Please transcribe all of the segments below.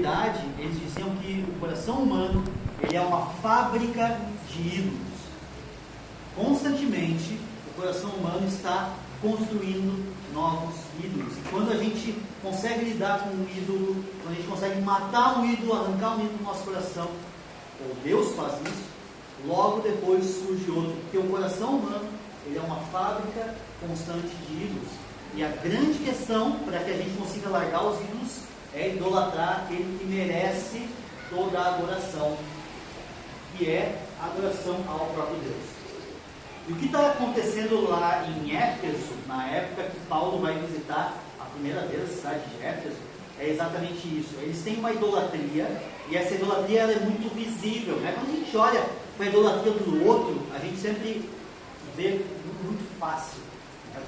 antiguidade, eles diziam que o coração humano ele é uma fábrica de ídolos. Constantemente, o coração humano está construindo novos ídolos. E quando a gente consegue lidar com um ídolo, quando a gente consegue matar um ídolo, arrancar um ídolo do nosso coração, ou Deus faz isso, logo depois surge outro. Porque o coração humano ele é uma fábrica constante de ídolos. E a grande questão para que a gente consiga largar os ídolos é idolatrar aquele que merece toda a adoração, que é a adoração ao próprio Deus. E o que está acontecendo lá em Éfeso, na época que Paulo vai visitar a primeira vez a cidade de Éfeso, é exatamente isso. Eles têm uma idolatria, e essa idolatria ela é muito visível, né? Quando a gente olha para a idolatria do outro, a gente sempre vê muito fácil.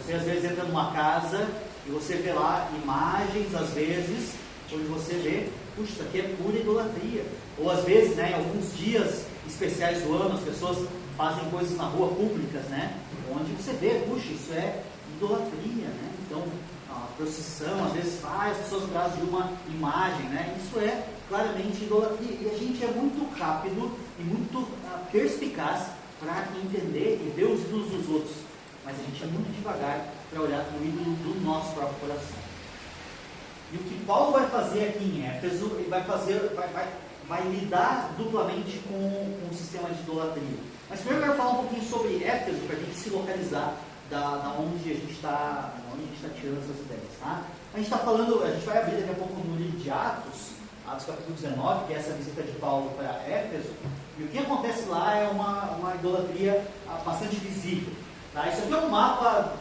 Você às vezes entra numa casa e você vê lá imagens, às vezes, onde você vê, puxa, isso aqui é pura idolatria. Ou às vezes, né, em alguns dias especiais do ano, as pessoas fazem coisas na rua públicas, né, onde você vê, puxa, isso é idolatria, né? Então, a procissão, às vezes faz, as pessoas atrás de uma imagem, né? Isso é claramente idolatria. E a gente é muito rápido e muito perspicaz para entender e ver os ídolos dos outros. Mas a gente é muito devagar para olhar para o ídolo do nosso próprio coração. E o que Paulo vai fazer aqui em Éfeso, ele vai lidar duplamente com o sistema de idolatria. Mas primeiro eu quero falar um pouquinho sobre Éfeso, para a gente se localizar da onde a gente está tirando essas ideias. Tá? A gente está falando, a gente vai abrir daqui a pouco no livro de Atos capítulo 19, que é essa visita de Paulo para Éfeso, e o que acontece lá é uma idolatria bastante visível. Tá? Isso aqui é um mapa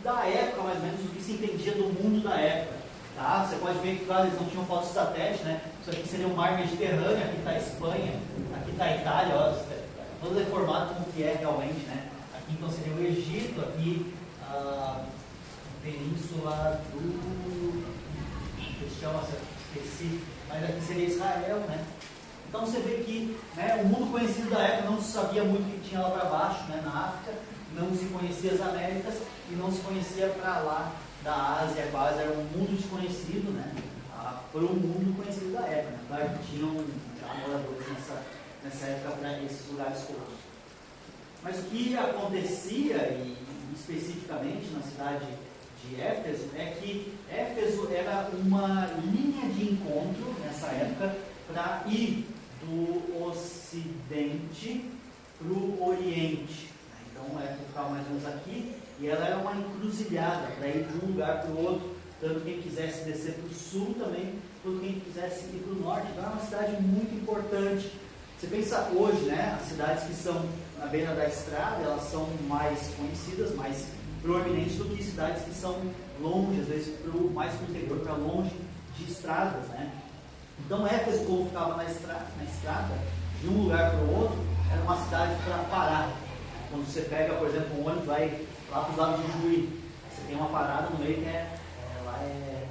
da época, mais ou menos, do que se entendia do mundo da época. Tá? Você pode ver que, claro, eles não tinham foto de satélite, né? Isso aqui seria o mar Mediterrâneo, aqui está a Espanha, aqui está a Itália, ó, todo deformado como que é realmente, né? Aqui então seria o Egito, aqui a península do... esqueci, mas aqui seria Israel, né? Então você vê que, né, o mundo conhecido da época não se sabia muito o que tinha lá para baixo, né, na África, não se conhecia as Américas e não se conhecia para lá da Ásia, quase era um mundo desconhecido, né, para o mundo conhecido da época. Né? Claro que tinham já moradores nessa época para esses lugares todos. Mas o que acontecia, e especificamente na cidade de Éfeso, é que Éfeso era uma linha de encontro nessa época para ir do Ocidente para o Oriente. Então Éfeso ficava mais ou menos aqui, e ela era uma encruzilhada para ir de um lugar para o outro, tanto quem quisesse descer para o sul também, quanto quem quisesse ir para o norte. Então é uma cidade muito importante. Você pensa hoje, né, as cidades que são na beira da estrada, elas são mais conhecidas, mais proeminentes do que cidades que são longe, às vezes mais para o interior, para longe de estradas, né? Então Éfeso, como ficava na estrada, de um lugar para o outro, era uma cidade para parar. Quando você pega, por exemplo, um ônibus, vai lá para os lados de Juí, você tem uma parada no meio que lá é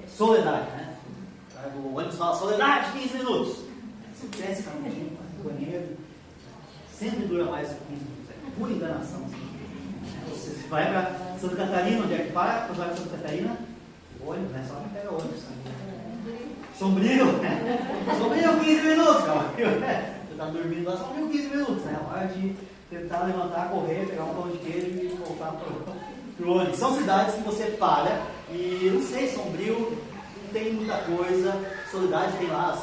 Soledade, né? O ônibus fala, Soledade, 15 minutos. Você desce para um banheiro, sempre dura mais do que 15 minutos. É pura enganação. Você vai para Santa Catarina, onde é que para? Quando vai para Santa Catarina, ônibus, né? Só não pega ônibus. Sombrio, né? Sombrio, 15 minutos, calma. Você está dormindo lá, sombrio 15 minutos, né? A hora de tentar levantar, correr, pegar um pão de queijo e voltar para o ônibus. São cidades que você para e, não sei, Sombrio não tem muita coisa, Soledade tem lá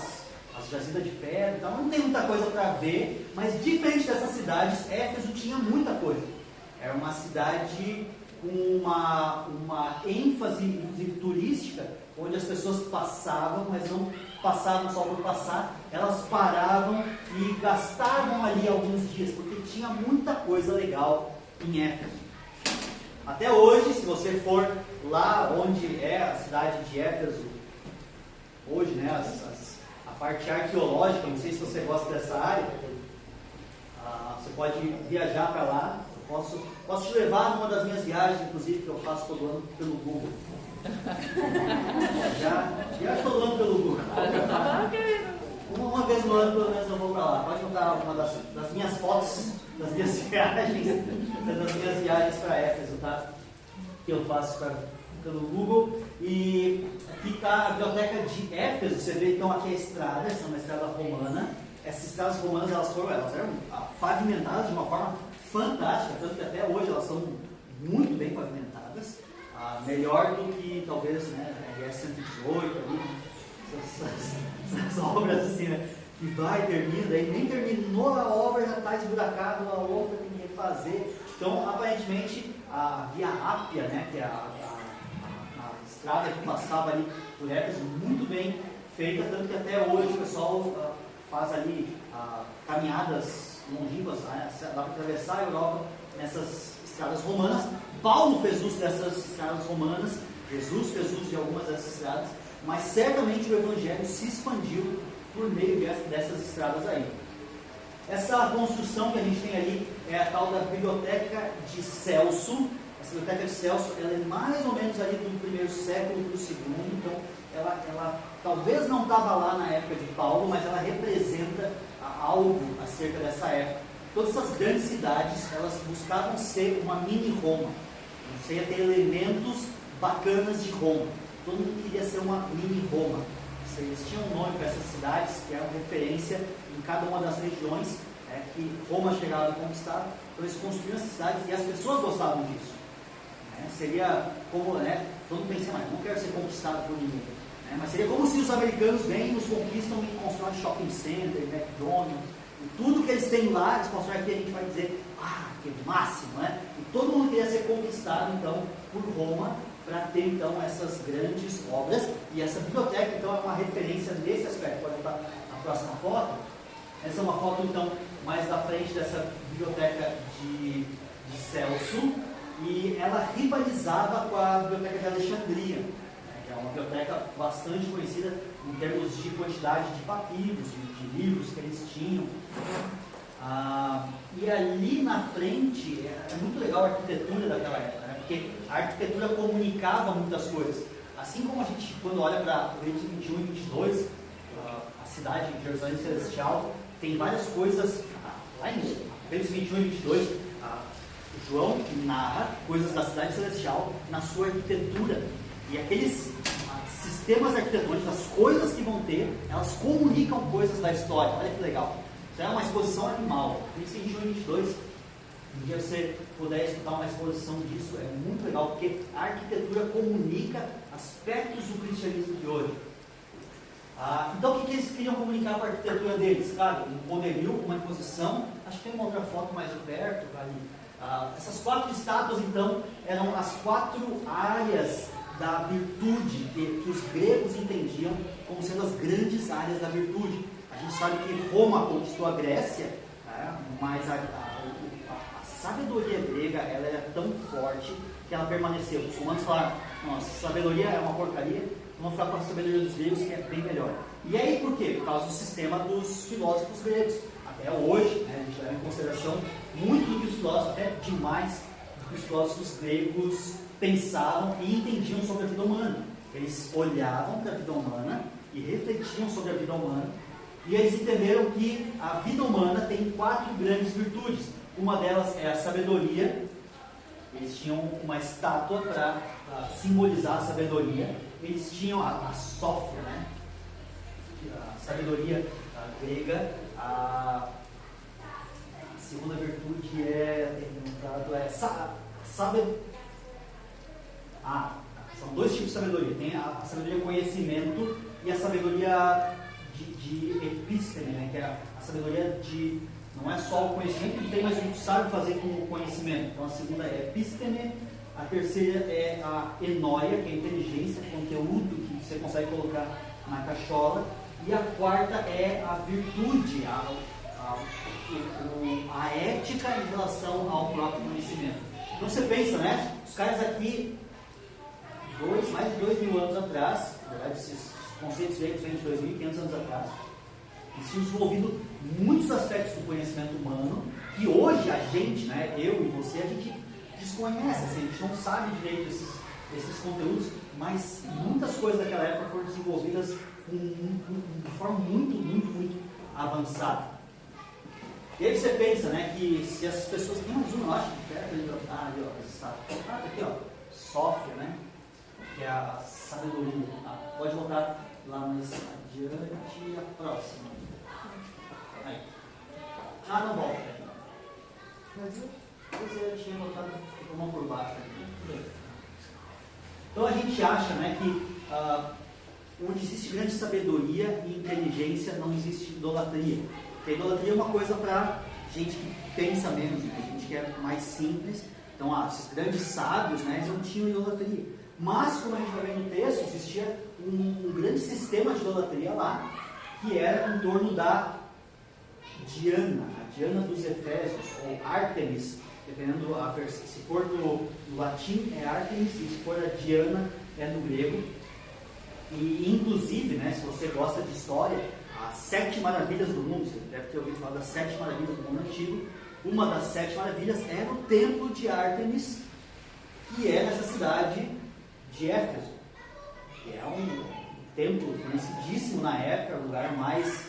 as jazidas de pedra, então não tem muita coisa para ver, mas diferente dessas cidades, Éfeso tinha muita coisa. Era uma cidade com uma ênfase, inclusive, turística, onde as pessoas passavam, mas não passavam só por passar, elas paravam e gastavam ali alguns dias, porque tinha muita coisa legal em Éfeso. Até hoje, se você for lá onde é a cidade de Éfeso, hoje, né, a parte arqueológica, não sei se você gosta dessa área, você pode viajar para lá. Posso te levar numa das minhas viagens, inclusive, que eu faço todo ano pelo Google. Viajo todo ano pelo Google. Uma vez no ano, pelo menos, eu vou para lá. Pode botar uma das minhas fotos, das minhas viagens para Éfeso, tá? Que eu faço para pelo Google. E aqui está a biblioteca de Éfeso. Você vê então aqui a estrada, essa é uma estrada romana. Essas estradas romanas elas eram pavimentadas de uma forma fantástica, tanto que até hoje elas são muito bem pavimentadas, melhor do que talvez, né, a RS 118 ali, essas obras assim, né, que vai, termina, daí nem terminou a obra, já está esburacado, a outra tem que refazer. Então, aparentemente, a Via Ápia, né, que é a estrada que passava ali por Éfeso, muito bem feita, tanto que até hoje o pessoal faz ali caminhadas longínquas, né? Dá para atravessar a Europa nessas estradas romanas. Paulo fez uso dessas estradas romanas, Jesus fez uso de algumas dessas estradas, mas certamente o Evangelho se expandiu por meio dessas estradas aí. Essa construção que a gente tem ali é a tal da Biblioteca de Celso. Essa Biblioteca de Celso ela é mais ou menos ali do primeiro século para o segundo, então ela talvez não estava lá na época de Paulo, mas ela representa algo acerca dessa época. Todas essas grandes cidades, elas buscavam ser uma mini Roma. Você ia ter elementos bacanas de Roma. Todo mundo queria ser uma mini Roma. Eles tinham um nome para essas cidades, que eram referência em cada uma das regiões que Roma chegava a conquistar. Então eles construíram essas cidades e as pessoas gostavam disso. Seria como, todo mundo pensa, mas não quero ser conquistado por ninguém. Mas seria como se os americanos vêm e nos conquistam e constroem shopping center, McDonald's, e tudo que eles têm lá, eles constroem aqui, a gente vai dizer, que máximo, né? E todo mundo queria ser conquistado, então, por Roma, para ter, então, essas grandes obras, e essa biblioteca, então, é uma referência nesse aspecto. Pode botar a próxima foto. Essa é uma foto, então, mais da frente dessa biblioteca de Celso, e ela rivalizava com a biblioteca de Alexandria, que é uma biblioteca bastante conhecida em termos de quantidade de papiros, de livros que eles tinham. E ali na frente, é muito legal a arquitetura daquela época, né? Porque a arquitetura comunicava muitas coisas. Assim como a gente, quando olha para Apocalipse 21 e 22, a cidade de Jerusalém Celestial, tem várias coisas, lá em Apocalipse 21 e 22, João narra coisas da cidade celestial na sua arquitetura. E aqueles sistemas arquitetônicos, as coisas que vão ter, elas comunicam coisas da história. Olha que legal. Isso é uma exposição animal. Apocalipse 21 e 22. Um dia você puder escutar uma exposição disso, é muito legal, porque a arquitetura comunica aspectos do cristianismo de hoje. Então o que eles queriam comunicar com a arquitetura deles? Claro, um poderio, uma imposição. Acho que tem uma outra foto mais de perto ali. Essas 4 estátuas, então, eram as 4 áreas da virtude que os gregos entendiam como sendo as grandes áreas da virtude. A gente sabe que Roma conquistou a Grécia, mas a sabedoria grega ela era tão forte que ela permaneceu. Os romanos falaram, nossa, sabedoria é uma porcaria, vamos falar com a sabedoria dos gregos que é bem melhor. E aí por quê? Por causa do sistema dos filósofos gregos. Até hoje, a gente leva em consideração muito do que os filósofos, até demais do que os filósofos gregos pensavam e entendiam sobre a vida humana. Eles olhavam para a vida humana e refletiam sobre a vida humana, e eles entenderam que a vida humana tem 4 grandes virtudes. Uma delas é a sabedoria. Eles tinham uma estátua para simbolizar a sabedoria. Eles tinham a sófia, né? A sabedoria grega. A segunda virtude são 2 tipos de sabedoria. Tem a sabedoria conhecimento e a sabedoria de episteme, né? Que é a sabedoria de... Não é só o conhecimento que tem, mas a gente sabe fazer com o conhecimento. Então a segunda é episteme, a terceira é a enóia, que é a inteligência, conteúdo que você consegue colocar na cachola, e a quarta é a virtude, a ética em relação ao próprio conhecimento. Então você pensa, né? Os caras aqui, mais de 2.000 anos atrás, na verdade esses conceitos vêm de 2.500 anos atrás, eles tinham desenvolvido muitos aspectos do conhecimento humano que hoje a gente, né, eu e você, a gente desconhece, assim, a gente não sabe direito esses conteúdos, mas muitas coisas daquela época foram desenvolvidas de forma muito avançada. E aí você pensa, né, que se essas pessoas... Tem mais uma, eu acho, perto ali, ali, ó, tá aqui, ó, Sófia, né? que é a sabedoria. Pode voltar lá mais adiante, a próxima. Aí. Não volta. Mas eu tinha botado a mão por baixo. Então a gente acha, né, que onde existe grande sabedoria e inteligência não existe idolatria. Porque a idolatria é uma coisa para gente que pensa menos, né? Gente que é mais simples. Então, esses grandes sábios, né, eles não tinham idolatria. Mas, como a gente vai ver no texto, existia um grande sistema de idolatria lá, que era em torno da Diana, a Diana dos Efésios, ou Ártemis, dependendo a versão. Se for no latim é Ártemis, e se for a Diana é no grego. E, inclusive, né, se você gosta de história, as 7 maravilhas do mundo, você deve ter ouvido falar das 7 maravilhas do mundo antigo. Uma das 7 maravilhas era o templo de Ártemis, que é nessa cidade de Éfeso, que é um templo conhecidíssimo na época, o lugar mais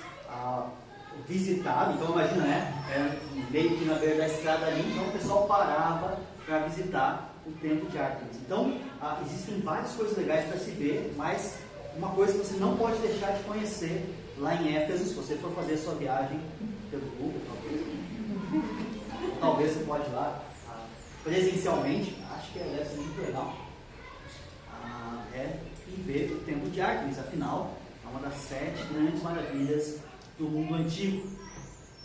visitado. Então imagina, né, meio que na beira da estrada ali, então o pessoal parava para visitar o templo de Ártemis. Então existem várias coisas legais para se ver, mas uma coisa que você não pode deixar de conhecer lá em Éfeso, se você for fazer a sua viagem pelo Google, talvez você pode ir lá presencialmente, acho que deve ser muito legal, e ver o templo de Ártemis. Afinal, é uma das 7 grandes maravilhas do mundo antigo.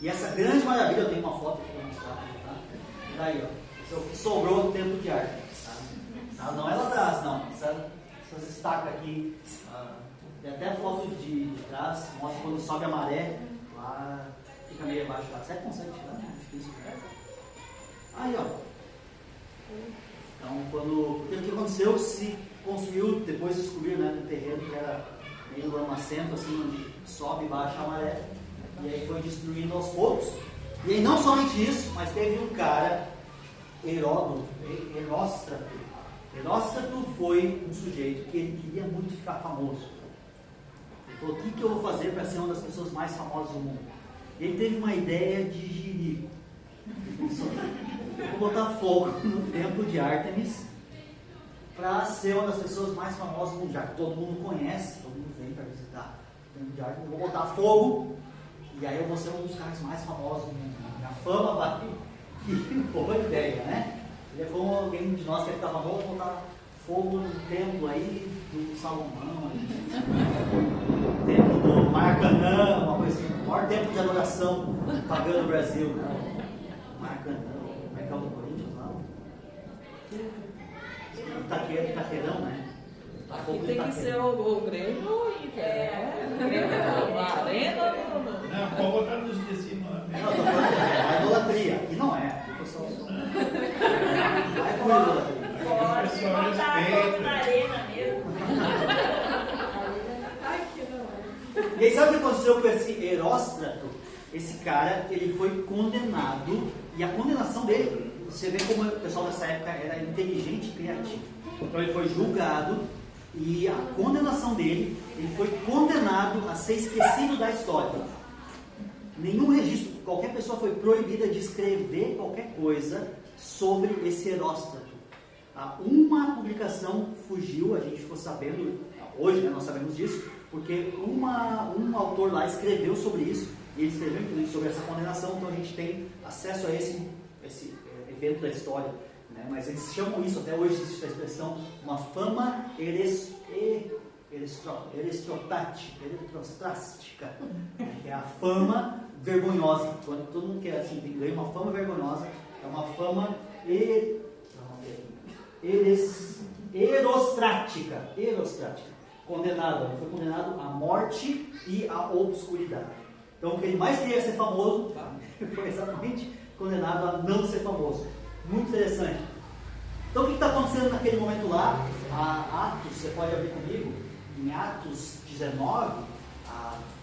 E essa grande maravilha, eu tenho uma foto aqui para mostrar, tá? Daí, ó, esse é o que sobrou do templo de Ártemis, tá? Não é lá atrás, não. Essas estacas aqui, tem até foto de trás, mostra quando sobe a maré, lá fica meio abaixo lá. Você consegue tirar? É difícil, né? Aí, ó. Então, o que aconteceu? Se construiu, depois descobriu, né, no terreno que era meio lamacento, assim, onde sobe e baixa a maré, e aí foi destruindo aos poucos. E aí não somente isso, mas teve um cara, Heróstrato. Heróstrato foi um sujeito que ele queria muito ficar famoso. Ele falou: o que eu vou fazer para ser uma das pessoas mais famosas do mundo? Ele teve uma ideia de jirico. Eu vou botar fogo no templo de Ártemis para ser uma das pessoas mais famosas do mundo, já que todo mundo conhece, todo mundo vem para visitar o templo de Ártemis. Eu vou botar fogo e aí eu vou ser um dos caras mais famosos do mundo. A fama vai. Que boa ideia, né? Ele é como alguém de nós que quer ficar famoso, botar fogo no templo aí do Salomão, no templo do Maracanã, uma coisa assim, o maior templo de adoração pagando no Brasil, né? Maracanã, como é que é o do Corinthians lá? Itaquerão, né? Aqui tem que ser o Grêmio e Grêmio, a Arena. Não, pode botar nos de cima. Não, tô falando é idolatria. E não é. O pessoal só. Vai com idolatria. Pode botar fogo na arena mesmo. E aí sabe o que aconteceu com esse Heróstrato? Esse cara, ele foi condenado, e a condenação dele, você vê como o pessoal dessa época era inteligente e criativo. Então ele foi julgado, e a condenação dele, ele foi condenado a ser esquecido da história. Nenhum registro, qualquer pessoa foi proibida de escrever qualquer coisa sobre esse Heróstrato. Uma publicação fugiu, a gente ficou sabendo, hoje, né, nós sabemos disso, porque um autor lá escreveu sobre isso, e ele escreveu inclusive sobre essa condenação, então a gente tem acesso a esse evento da história, né? Mas eles chamam isso, até hoje existe a expressão, uma fama erostrástica, que é a fama vergonhosa. Quando todo mundo quer assim, ganha uma fama vergonhosa, é uma fama erostrática. Condenado, ele foi condenado à morte e à obscuridade. Então o que ele mais queria ser famoso, foi exatamente condenado a não ser famoso. Muito interessante. Então o que está acontecendo naquele momento lá? Atos, você pode abrir comigo, em Atos 19.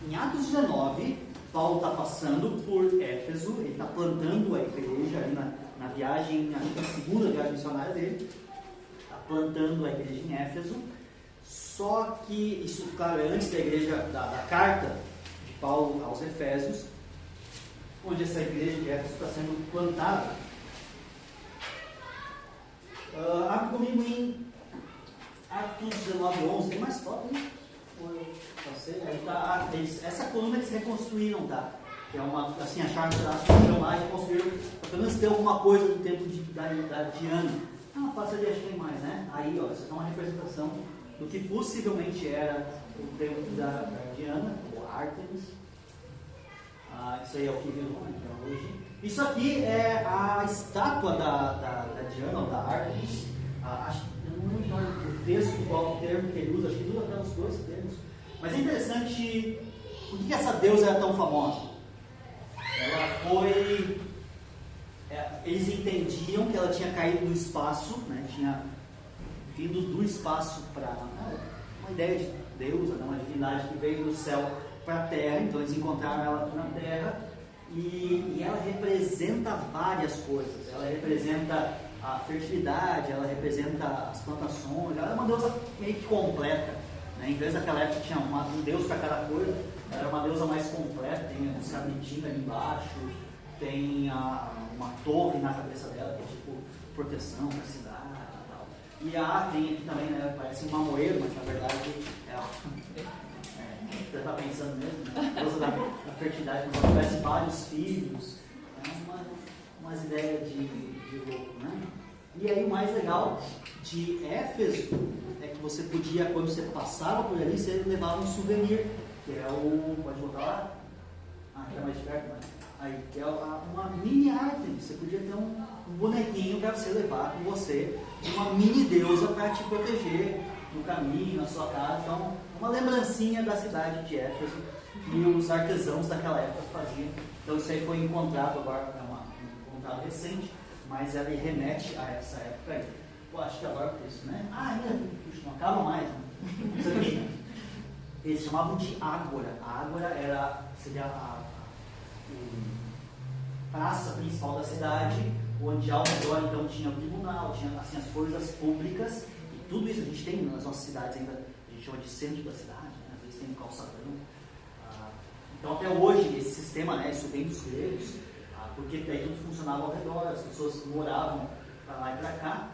Em Atos 19, Paulo está passando por Éfeso, ele está plantando a igreja ali na viagem, acho que é a segunda viagem missionária dele, está plantando a igreja em Éfeso. Só que isso, claro, é antes da igreja, da carta de Paulo aos Efésios, onde essa igreja de Éfeso está sendo plantada. Abre comigo em Atos 19:11, tem mais foto, né? Essa coluna eles reconstruíram, tá? Que é uma, assim, acharam um pedaço de chão lá e reconstruíram, para pelo menos ter alguma coisa do tempo da Diana. Ah, passa ali, acho que tem mais, né? Aí, ó, isso é uma representação do que possivelmente era o templo da Diana, ou Ártemis. Isso aí é o que virou, né, que é hoje. Isso aqui é a estátua da Diana, ou da Ártemis. Eu não lembro o texto, qual o termo que ele usa, acho que ele usa até os dois termos. Mas é interessante, por que essa deusa era tão famosa? Ela foi... eles entendiam que ela tinha caído do espaço, né? Tinha vindo do espaço para... uma ideia de deusa, né? Uma divindade que veio do céu para a terra, então eles encontraram ela aqui na terra, e ela representa várias coisas. Ela representa a fertilidade, ela representa as plantações, ela é uma deusa meio que completa, né? Em vez daquela época que tinha um deus para cada coisa, ela é uma deusa mais completa. Tem uns cabritinhos ali embaixo, tem uma torre na cabeça dela, que é tipo proteção da cidade e tal. E tem aqui também, né, parece um mamoeiro, mas na verdade você está pensando mesmo, né? Deusa da fertilidade, como se tivesse vários filhos, umas ideias de louco, né? E aí o mais legal de Éfeso é que você podia, quando você passava por ali, você levava um souvenir, que é pode voltar lá? Aqui é mais de perto, né? Aí, que é uma mini Ártemis. Você podia ter um bonequinho para você levar com você, uma mini deusa para te proteger no caminho, na sua casa. Então, uma lembrancinha da cidade de Éfeso que os artesãos daquela época faziam. Então, isso aí foi encontrado agora, é encontrado recente, mas ela remete a essa época aí. Eu acho que agora é isso, né? Não acaba mais, né? Isso aqui, eles chamavam de ágora. A ágora seria a praça principal da cidade, onde ao redor então tinha o tribunal, tinha assim, as coisas públicas, e tudo isso a gente tem nas nossas cidades ainda, a gente chama de centro da cidade, né? Às vezes tem um calçadão. Então até hoje esse sistema, né, isso vem dos gregos, porque daí tudo funcionava ao redor, as pessoas moravam para lá e para cá,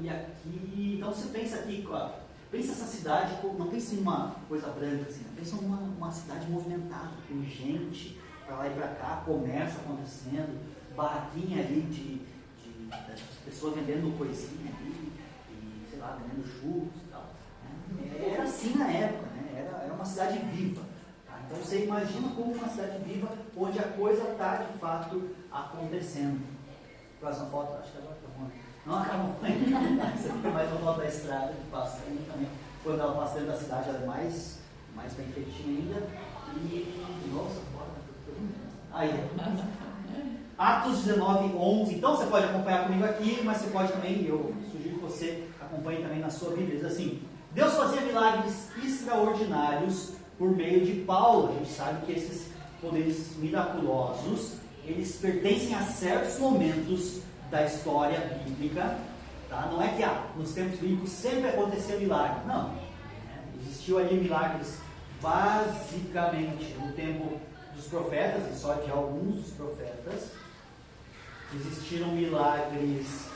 e aqui, então você pensa aqui, pensa essa cidade, não pensa em uma coisa branca assim, pensa em uma cidade movimentada, com gente para lá e para cá, comércio acontecendo, barraquinha ali das pessoas vendendo coisinha ali, e sei lá, vendendo churros e tal. Né? Era assim na época, né? Era uma cidade viva. Tá? Então você imagina como uma cidade viva, onde a coisa está de fato acontecendo. Próxima foto, acho que agora está bom. Não acabou ainda. Essa aqui é mais uma foto da estrada que passa aí também. Quando ela passa dentro da cidade, ela é mais bem feitinha ainda. E nossa, aí, Atos 19:11. Então você pode acompanhar comigo aqui, mas você pode também, eu sugiro que você acompanhe também na sua Bíblia. Diz assim: Deus fazia milagres extraordinários por meio de Paulo. A gente sabe que esses poderes miraculosos, eles pertencem a certos momentos da história bíblica, tá? Não é que nos tempos bíblicos sempre aconteceu milagre, não, né? Existiu ali milagres basicamente no tempo dos profetas, e só de alguns dos profetas. Existiram milagres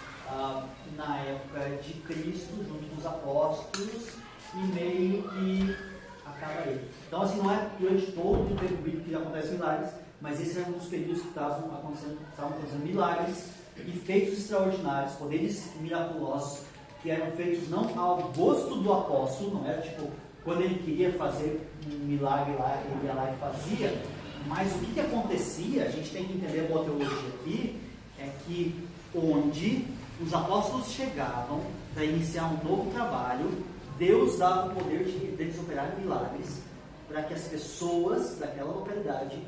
na época de Cristo, junto com os apóstolos, e meio que acaba aí. Então assim, não é durante todo o tempo bíblico que acontecem milagres, mas esse era um dos períodos que estavam acontecendo milagres e feitos extraordinários, poderes miraculosos, que eram feitos não ao gosto do apóstolo, não era tipo, quando ele queria fazer um milagre lá, ele ia lá e fazia, mas o que acontecia, a gente tem que entender a boa teologia aqui, é que onde os apóstolos chegavam para iniciar um novo trabalho, Deus dava o poder deles operarem milagres, para que as pessoas daquela localidade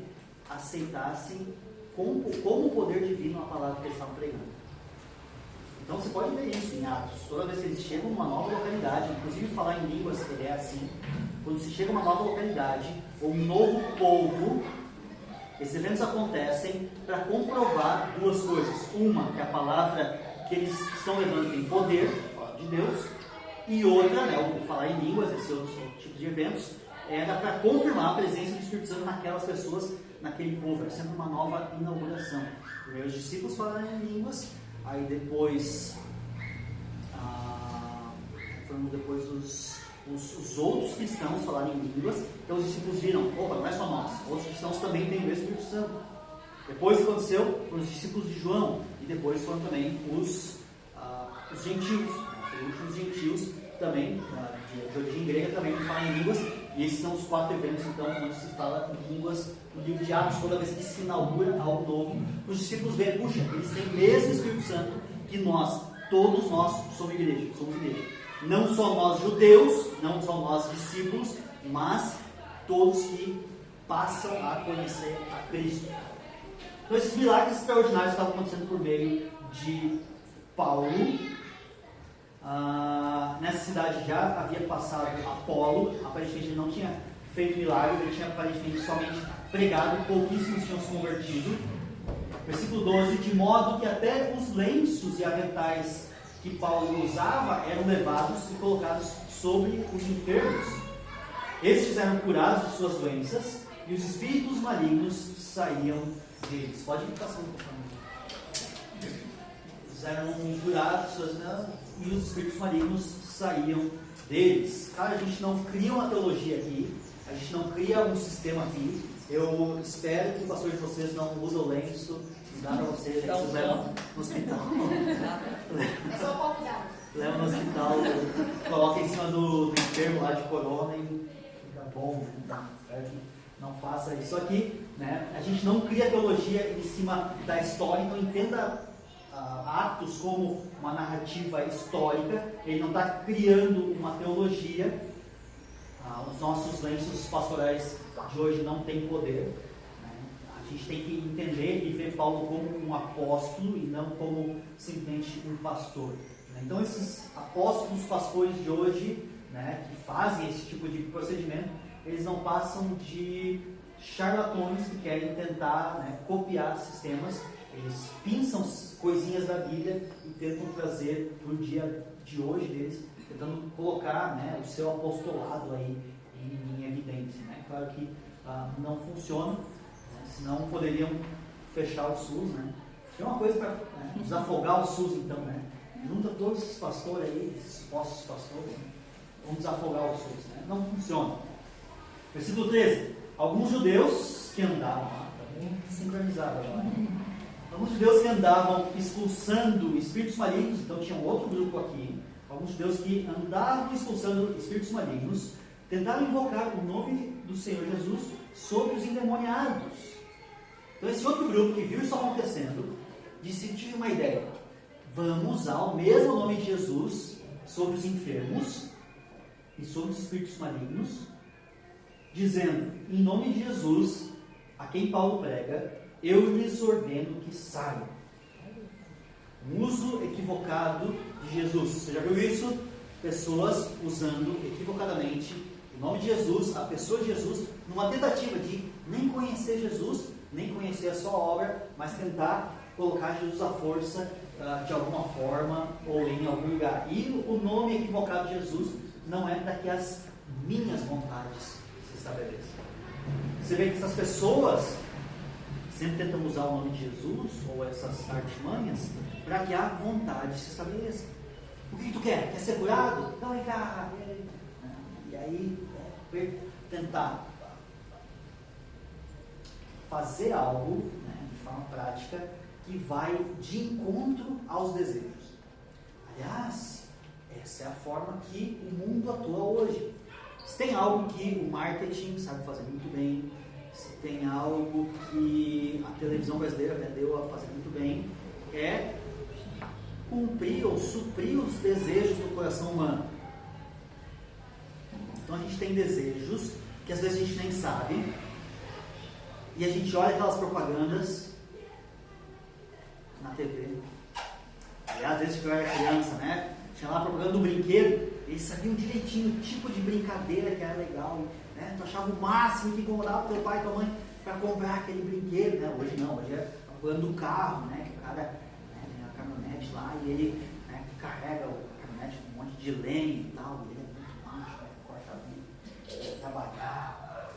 aceitassem como o poder divino a palavra que eles estavam pregando. Então você pode ver isso em Atos. Toda vez que eles chegam numa nova localidade, inclusive falar em línguas, ele é assim, quando se chega a uma nova localidade, ou um novo povo, esses eventos acontecem para comprovar duas coisas. Uma, que a palavra que eles estão levando tem poder, a palavra de Deus, e outra, né, o falar em línguas, esses outros tipos de eventos, era para confirmar a presença do Espírito Santo naquelas pessoas, naquele povo. Era sempre uma nova inauguração. Primeiro os discípulos falaram em línguas, aí depois foi vemos depois os outros cristãos falarem em línguas. Então os discípulos viram, opa, não é só nós, outros cristãos também têm o Espírito Santo. Depois que aconteceu, foram os discípulos de João, e depois foram também os gentios, os gentios também, de origem grega, também falam em línguas, e esses são os 4 eventos, então, onde se fala em línguas no livro de Atos, toda vez que se inaugura algo novo. Os discípulos veem, puxa, eles têm o mesmo Espírito Santo que nós, todos nós somos igreja. Não só nós judeus, não só nós discípulos, mas todos que passam a conhecer a Cristo. Então esses milagres extraordinários estavam acontecendo por meio de Paulo. Nessa cidade já havia passado Apolo, aparentemente ele não tinha feito milagre, ele tinha aparentemente somente pregado, pouquíssimos tinham se convertido. Versículo 12, de modo que até os lenços e aventais que Paulo usava eram levados e colocados sobre os enfermos. Estes eram curados de suas doenças e os espíritos malignos saíam deles. Pode ir passando, por favor. Eles eram curados e os espíritos malignos saíam deles. Cara, a gente não cria uma teologia aqui, a gente não cria um sistema aqui. Eu espero que o pastor de vocês não use o lenço e dá para vocês, que vocês levam no hospital. É só um pouco d'água. Leva no hospital, coloca em cima do enfermo lá de corona e fica bom. Espero que não faça isso aqui, né? A gente não cria teologia em cima da história, então entenda Atos como uma narrativa histórica. Ele não está criando uma teologia. Os nossos lenços pastorais de hoje não têm poder, né? A gente tem que entender e ver Paulo como um apóstolo e não como simplesmente um pastor, né? Então esses apóstolos, pastores de hoje, né, que fazem esse tipo de procedimento, eles não passam de charlatões que querem tentar, né, copiar sistemas. Eles pinçam coisinhas da Bíblia e tentam trazer para o dia de hoje deles, tentando colocar, né, o seu apostolado aí em evidência, né? Claro que não funciona, né? Senão poderiam fechar o SUS, né? Tem uma coisa para desafogar o SUS, então, né? Junta todos esses pastores aí, esses supostos pastores, né? Vamos desafogar o SUS, né? Não funciona. Versículo 13. Alguns judeus que andavam, está bem sincronizado agora, né? Alguns judeus que andavam expulsando espíritos malignos, então tinha um outro grupo aqui. Alguns judeus que andavam expulsando espíritos malignos tentaram invocar o nome do Senhor Jesus sobre os endemoniados. Então esse outro grupo que viu isso acontecendo disse: tive uma ideia, vamos usar o mesmo nome de Jesus sobre os enfermos e sobre os espíritos malignos, dizendo, em nome de Jesus, a quem Paulo prega, eu lhes ordeno que saiam. Um uso equivocado de Jesus. Você já viu isso? Pessoas usando equivocadamente o nome de Jesus, a pessoa de Jesus, numa tentativa de nem conhecer Jesus, nem conhecer a sua obra, mas tentar colocar Jesus à força de alguma forma ou em algum lugar. E o nome equivocado de Jesus não é para que as minhas vontades se estabeleçam. Você vê que essas pessoas sempre tentam usar o nome de Jesus ou essas artimanhas para que a vontade se estabeleça. O que tu quer? Quer ser curado? Então vem cá. E aí tentar fazer algo, né, de forma prática que vai de encontro aos desejos. Aliás, essa é a forma que o mundo atua hoje. Se tem algo que o marketing sabe fazer muito bem, se tem algo que a televisão brasileira aprendeu a fazer muito bem, é cumprir ou suprir os desejos do coração humano. Então a gente tem desejos que às vezes a gente nem sabe, e a gente olha aquelas propagandas na TV. Aliás, desde que eu era criança, né? Tinha lá a propaganda do brinquedo, eles sabiam direitinho o tipo de brincadeira que era legal, né? Tu achava o máximo que incomodava teu pai e tua mãe para comprar aquele brinquedo, né? Hoje não, hoje é a propaganda do carro, né? Que o cara, né, tem a caminhonete lá e ele, né, carrega a caminhonete com um monte de lenha e tal, e ele é muito macho, né? Corta a vida, trabalhar.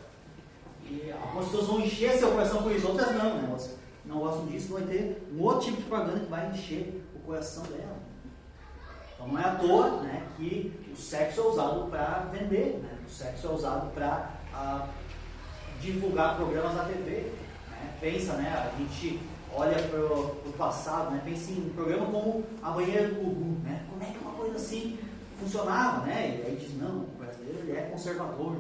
E algumas pessoas vão encher seu coração com isso, outras não, né? Elas não gostam disso, vai ter um outro tipo de propaganda que vai encher o coração dela. Então não é à toa, né, que o sexo é usado para vender, né? O sexo é usado para divulgar programas na TV. Né? Pensa, né? A gente olha para o passado, né? Pensa em um programa como A Banheira do Gugu, né? Como é que uma coisa assim funcionava, né? E aí diz, não, o brasileiro ele é conservador,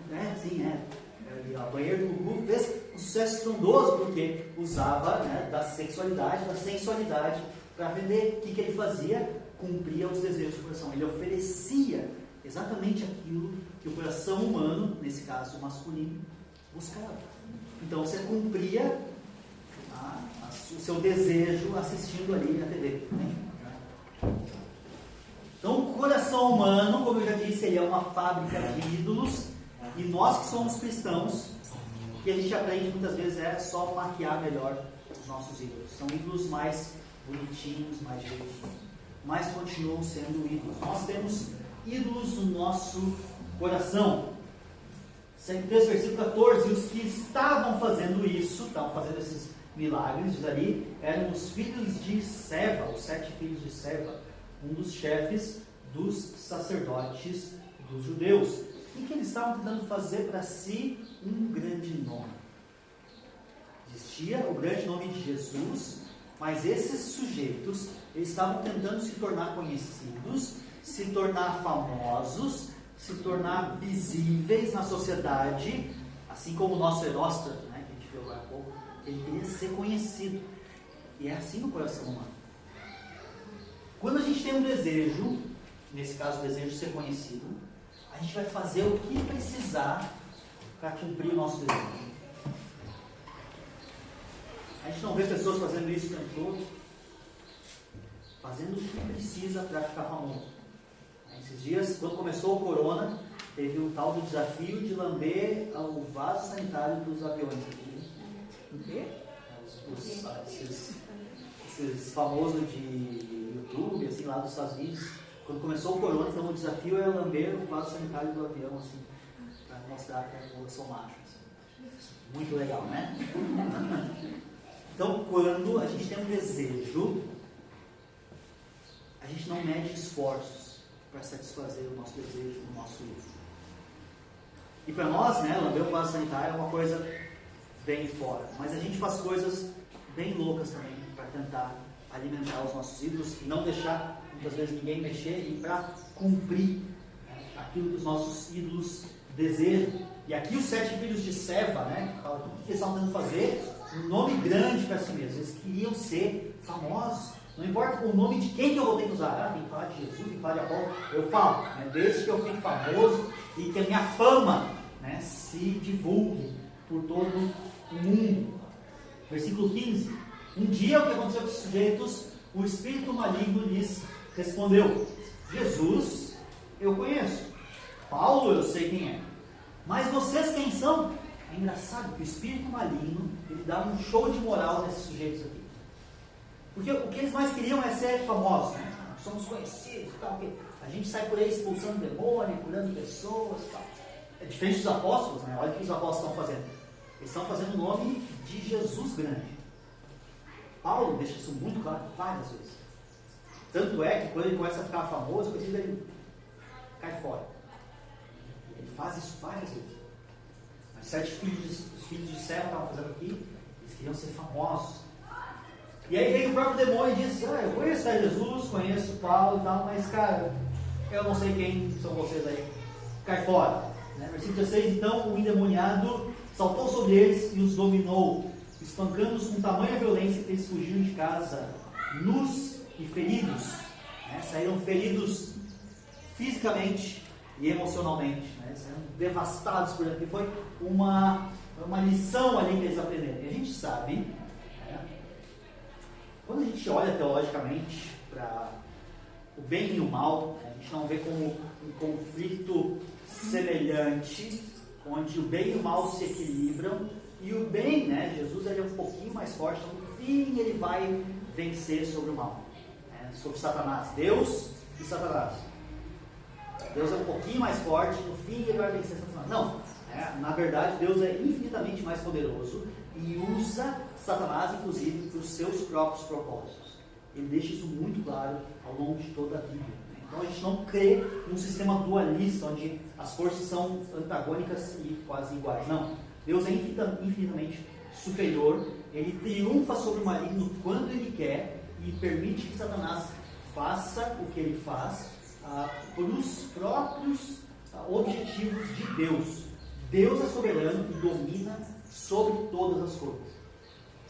né? Sim, é. A Banheira do Gugu fez um sucesso estrondoso porque usava, né, da sexualidade, da sensualidade para vender. O que ele fazia? Cumpria os desejos do coração. Ele oferecia exatamente aquilo que o coração humano, nesse caso masculino, buscava. Então você cumpria o seu desejo assistindo ali na TV. Né? Então o coração humano, como eu já disse, ele é uma fábrica de ídolos. E nós que somos cristãos, o que a gente aprende muitas vezes é só maquiar melhor os nossos ídolos. São ídolos mais bonitinhos, mais direitinhos, mas continuam sendo ídolos. Nós temos ídolos no nosso coração. 3 versículo 14, os que estavam fazendo isso, estavam fazendo esses milagres, diz ali, eram os filhos de Seva, os 7 filhos de Seva, um dos chefes dos sacerdotes dos judeus. O que eles estavam tentando fazer para si? Um grande nome. Existia o grande nome de Jesus, mas esses sujeitos, eles estavam tentando se tornar conhecidos, se tornar famosos, se tornar visíveis na sociedade, assim como o nosso Heróstrato, né, que a gente viu agora há pouco, ele queria ser conhecido. E é assim no coração humano. Quando a gente tem um desejo, nesse caso o desejo de ser conhecido, a gente vai fazer o que precisar para cumprir o nosso desejo. A gente não vê pessoas fazendo isso o tempo todo, fazendo o que precisa para ficar famoso. Esses dias, quando começou o corona, teve o tal do desafio de lamber o vaso sanitário dos aviões aqui. O quê? Esses famosos de YouTube, assim, lá dos Estados Unidos. Quando começou o corona, então o desafio era lamber o vaso sanitário do avião, assim, para mostrar que eu sou macho. Assim. Muito legal, né? Então, quando a gente tem um desejo, a gente não mede esforços para satisfazer o nosso desejo, o nosso uso. E para nós, né, lamber o vaso sanitário é uma coisa bem fora. Mas a gente faz coisas bem loucas também para tentar alimentar os nossos ídolos e não deixar muitas vezes ninguém mexer e para cumprir aquilo que os nossos ídolos desejam. E aqui os 7 filhos de Seva, né, que falam, o que eles estavam tentando fazer? Um nome grande para si mesmos. Eles queriam ser famosos. Não importa o nome de quem que eu vou ter que usar. Tem que falar de Jesus, tem que falar de Apolo. Eu falo, né, desde que eu fique famoso e que a minha fama, né, se divulgue por todo o mundo. Versículo 15. Um dia, o que aconteceu com os sujeitos? O espírito maligno lhes respondeu: Jesus, eu conheço. Paulo, eu sei quem é. Mas vocês quem são? É engraçado que o espírito maligno, ele dá um show de moral nesses sujeitos aqui. Porque o que eles mais queriam é ser famosos. Né? Somos conhecidos, tal, a gente sai por aí expulsando demônio, curando pessoas, tal. É diferente dos apóstolos, né? Olha o que os apóstolos estão fazendo. Eles estão fazendo o nome de Jesus grande. Paulo deixa isso muito claro várias vezes. Tanto é que quando ele começa a ficar famoso, ele cai fora. Ele faz isso várias vezes. Os 7 filhos de Seva estavam fazendo aqui, eles queriam ser famosos. E aí vem o próprio demônio e diz: eu conheço Jesus, conheço Paulo e tal, mas cara, eu não sei quem são vocês aí. Cai fora. Né? Versículo 16: então o endemoniado saltou sobre eles e os dominou, espancando-os com tamanha violência que eles fugiram de casa, nus e feridos. Né? Saíram feridos fisicamente e emocionalmente. Né? Saíram devastados por aqui. Foi uma lição ali que eles aprenderam. E a gente sabe, né? Quando a gente olha teologicamente para o bem e o mal, né? A gente não vê como um conflito semelhante, onde o bem e o mal se equilibram. E o bem, né, Jesus ele é um pouquinho mais forte, então no fim ele vai vencer sobre o mal, né, sobre Satanás. Deus e Satanás. Deus é um pouquinho mais forte, no fim ele vai vencer Satanás. Não, na verdade Deus é infinitamente mais poderoso e usa Satanás, inclusive, para os seus próprios propósitos. Ele deixa isso muito claro ao longo de toda a Bíblia. Né? Então a gente não crê num sistema dualista, onde as forças são antagônicas e quase iguais. Não. Deus é infinitamente superior, ele triunfa sobre o maligno quando ele quer e permite que Satanás faça o que ele faz por os próprios objetivos de Deus. Deus é soberano e domina sobre todas as coisas.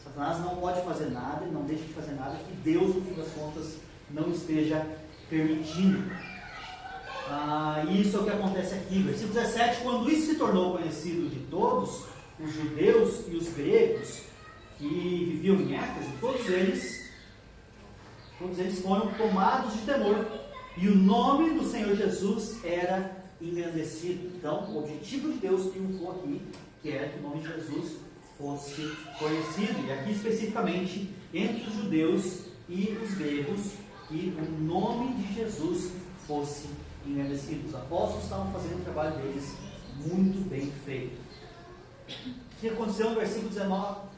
Satanás não pode fazer nada, ele não deixa de fazer nada que Deus, no fim das contas, não esteja permitindo. Isso é o que acontece aqui. Versículo 17: quando isso se tornou conhecido de todos, os judeus e os gregos que viviam em Éfeso, todos eles foram tomados de temor, e o nome do Senhor Jesus era engrandecido. Então, o objetivo de Deus triunfou aqui, que era que o nome de Jesus fosse conhecido, e aqui especificamente entre os judeus e os gregos, que o nome de Jesus fosse engrandecido. Os apóstolos estavam fazendo o trabalho deles muito bem feito. O que aconteceu no versículo 19?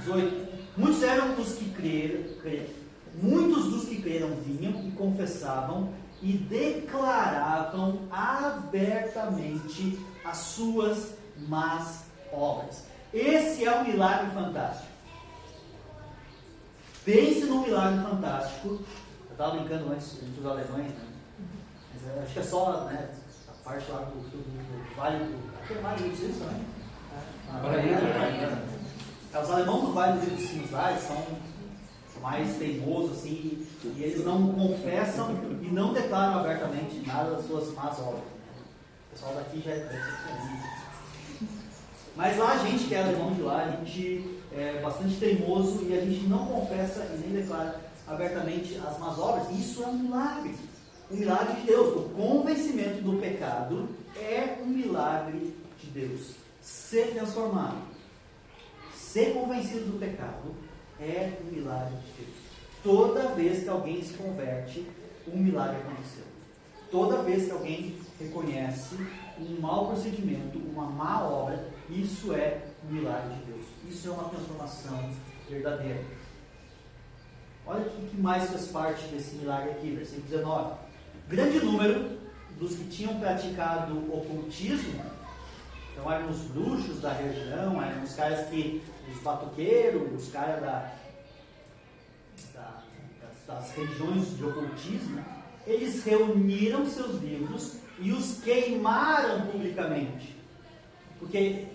18. Muitos eram os que creram, muitos dos que creram vinham e confessavam e declaravam abertamente as suas más obras. Esse é um milagre fantástico. Pense num milagre fantástico. Eu estava brincando antes entre os alemães, né? Mas acho que é só, né, a parte lá do Vale do... Acho que é Vale dos Sinos também. Os alemães do Vale dos Sinos lá, eles são mais teimosos assim, e eles não confessam e não declaram abertamente nada das suas más obras. O pessoal daqui já é diferente. Mas lá a gente que é alemão de lá, a gente é bastante teimoso e a gente não confessa e nem declara abertamente as más obras. Isso é um milagre de Deus. O convencimento do pecado é um milagre de Deus. Ser transformado, ser convencido do pecado é um milagre de Deus. Toda vez que alguém se converte, um milagre aconteceu. Toda vez que alguém reconhece um mau procedimento, uma má obra, isso é um milagre de Deus. Isso é uma transformação verdadeira. Olha o que mais faz parte desse milagre aqui, versículo 19. Grande número dos que tinham praticado ocultismo, então eram os bruxos da região, eram os caras os batuqueiros, os caras das religiões de ocultismo, eles reuniram seus livros e os queimaram publicamente. Porque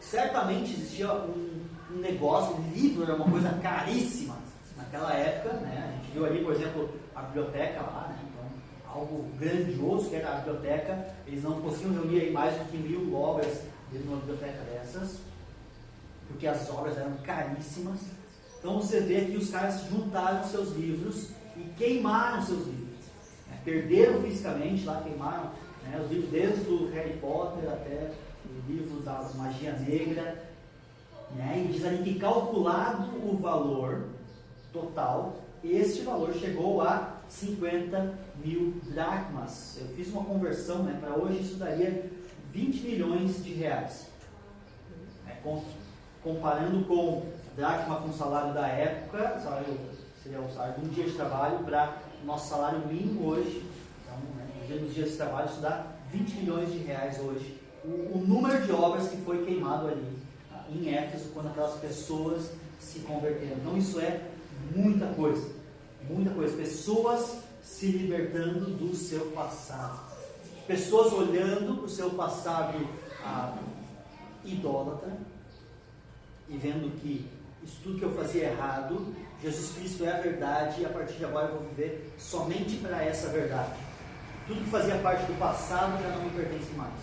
certamente existia um negócio, um livro era uma coisa caríssima naquela época, né? A gente viu ali, por exemplo, a biblioteca lá, né? Então, algo grandioso que era a biblioteca, eles não conseguiam reunir aí mais do que 1000 obras dentro de uma biblioteca dessas, porque as obras eram caríssimas. Então você vê que os caras juntaram seus livros e queimaram seus livros, né? Perderam fisicamente lá, queimaram, né, os livros desde o Harry Potter até o livro da Magia Negra, né? E diz ali que calculado o valor total, este valor chegou a 50.000 dracmas. Eu fiz uma conversão, né, para hoje isso daria 20 milhões de reais, né? Comparando com dracma com o salário da época, seria o salário de um dia de trabalho para o nosso salário mínimo hoje. Então, né, nos dias de trabalho isso dá 20 milhões de reais hoje. O número de obras que foi queimado ali em Éfeso quando aquelas pessoas se converteram. Então isso é muita coisa, muita coisa. Pessoas se libertando do seu passado, pessoas olhando para o seu passado idólatra e vendo que isso tudo que eu fazia errado, Jesus Cristo é a verdade e a partir de agora eu vou viver somente para essa verdade. Tudo que fazia parte do passado já não me pertence mais.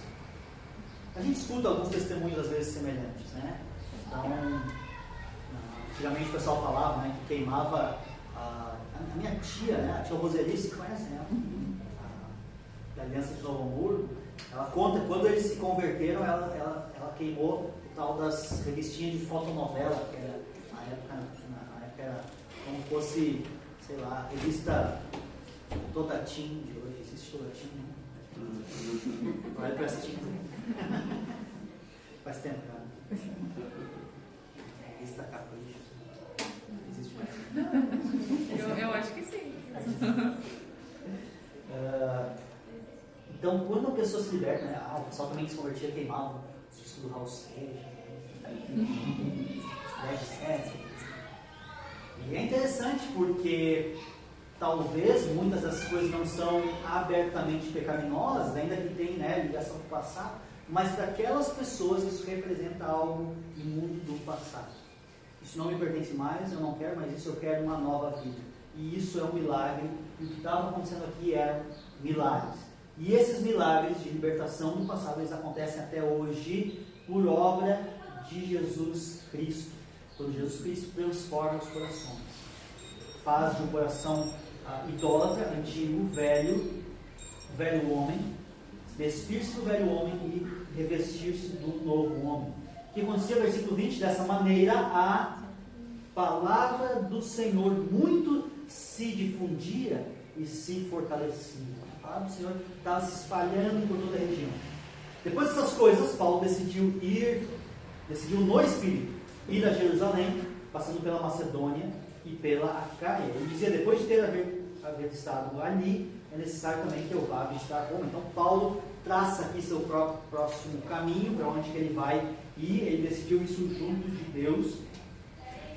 A gente escuta alguns testemunhos às vezes semelhantes, né? Então, antigamente o pessoal falava, né, que queimava a minha tia, né, a tia Roseli, se conhece, né? Da Aliança de Novo Hamburgo. Ela conta que quando eles se converteram, ela queimou o tal das revistinhas de fotonovela, que era na época era como se fosse, sei lá, a revista Todatim de hoje. Existe Todatim, né? Vai para assistir. Faz tempo, cara. Revista Capricho. Existe mais. Eu acho que sim. Então, quando a pessoa se liberta, né? O pessoal também que se convertia queimava os discos do Raul Seixas, Led Zeppelin. E é interessante porque talvez muitas das coisas não são abertamente pecaminosas, ainda que tem, né, ligação com o passado, mas para aquelas pessoas isso representa algo imundo do passado. Isso não me pertence mais, eu não quero mais isso, eu quero uma nova vida. E isso é um milagre, e o que estava acontecendo aqui eram milagres. E esses milagres de libertação do passado, eles acontecem até hoje por obra de Jesus Cristo. Quando Jesus Cristo transforma os corações. Faz de um coração idólatra, antigo, velho homem, despir-se do velho homem e revestir-se do novo homem. O que acontecia no versículo 20? Dessa maneira, a palavra do Senhor muito se difundia e se fortalecia. A palavra do Senhor estava se espalhando por toda a região. Depois dessas coisas, Paulo decidiu no Espírito, ir a Jerusalém, passando pela Macedônia e pela Acaia. Ele dizia, depois de haver estado ali, é necessário também que eu vá visitar Roma. Então Paulo traça aqui seu próximo caminho, para onde que ele vai ir. Ele decidiu isso junto de Deus.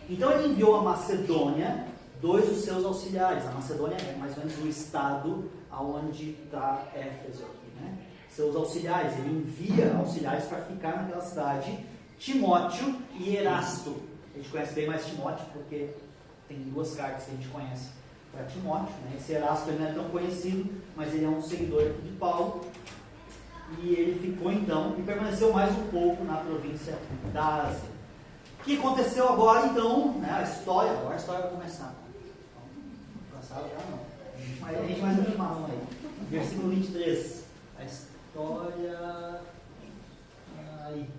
Então ele enviou a Macedônia 2 dos seus auxiliares. A Macedônia é mais ou menos o estado aonde está Éfeso aqui, né? Seus auxiliares. Ele envia auxiliares para ficar naquela cidade, Timóteo e Erasto. A gente conhece bem mais Timóteo porque tem 2 cartas que a gente conhece para Timóteo, né? Esse Erasto ele não é tão conhecido, mas ele é um seguidor aqui de Paulo. E ele ficou então e permaneceu mais um pouco na província da Ásia. O que aconteceu agora então, né? Agora a história vai começar. Então, passado já não. A gente mais animado aí. Versículo 23. A história. Aí.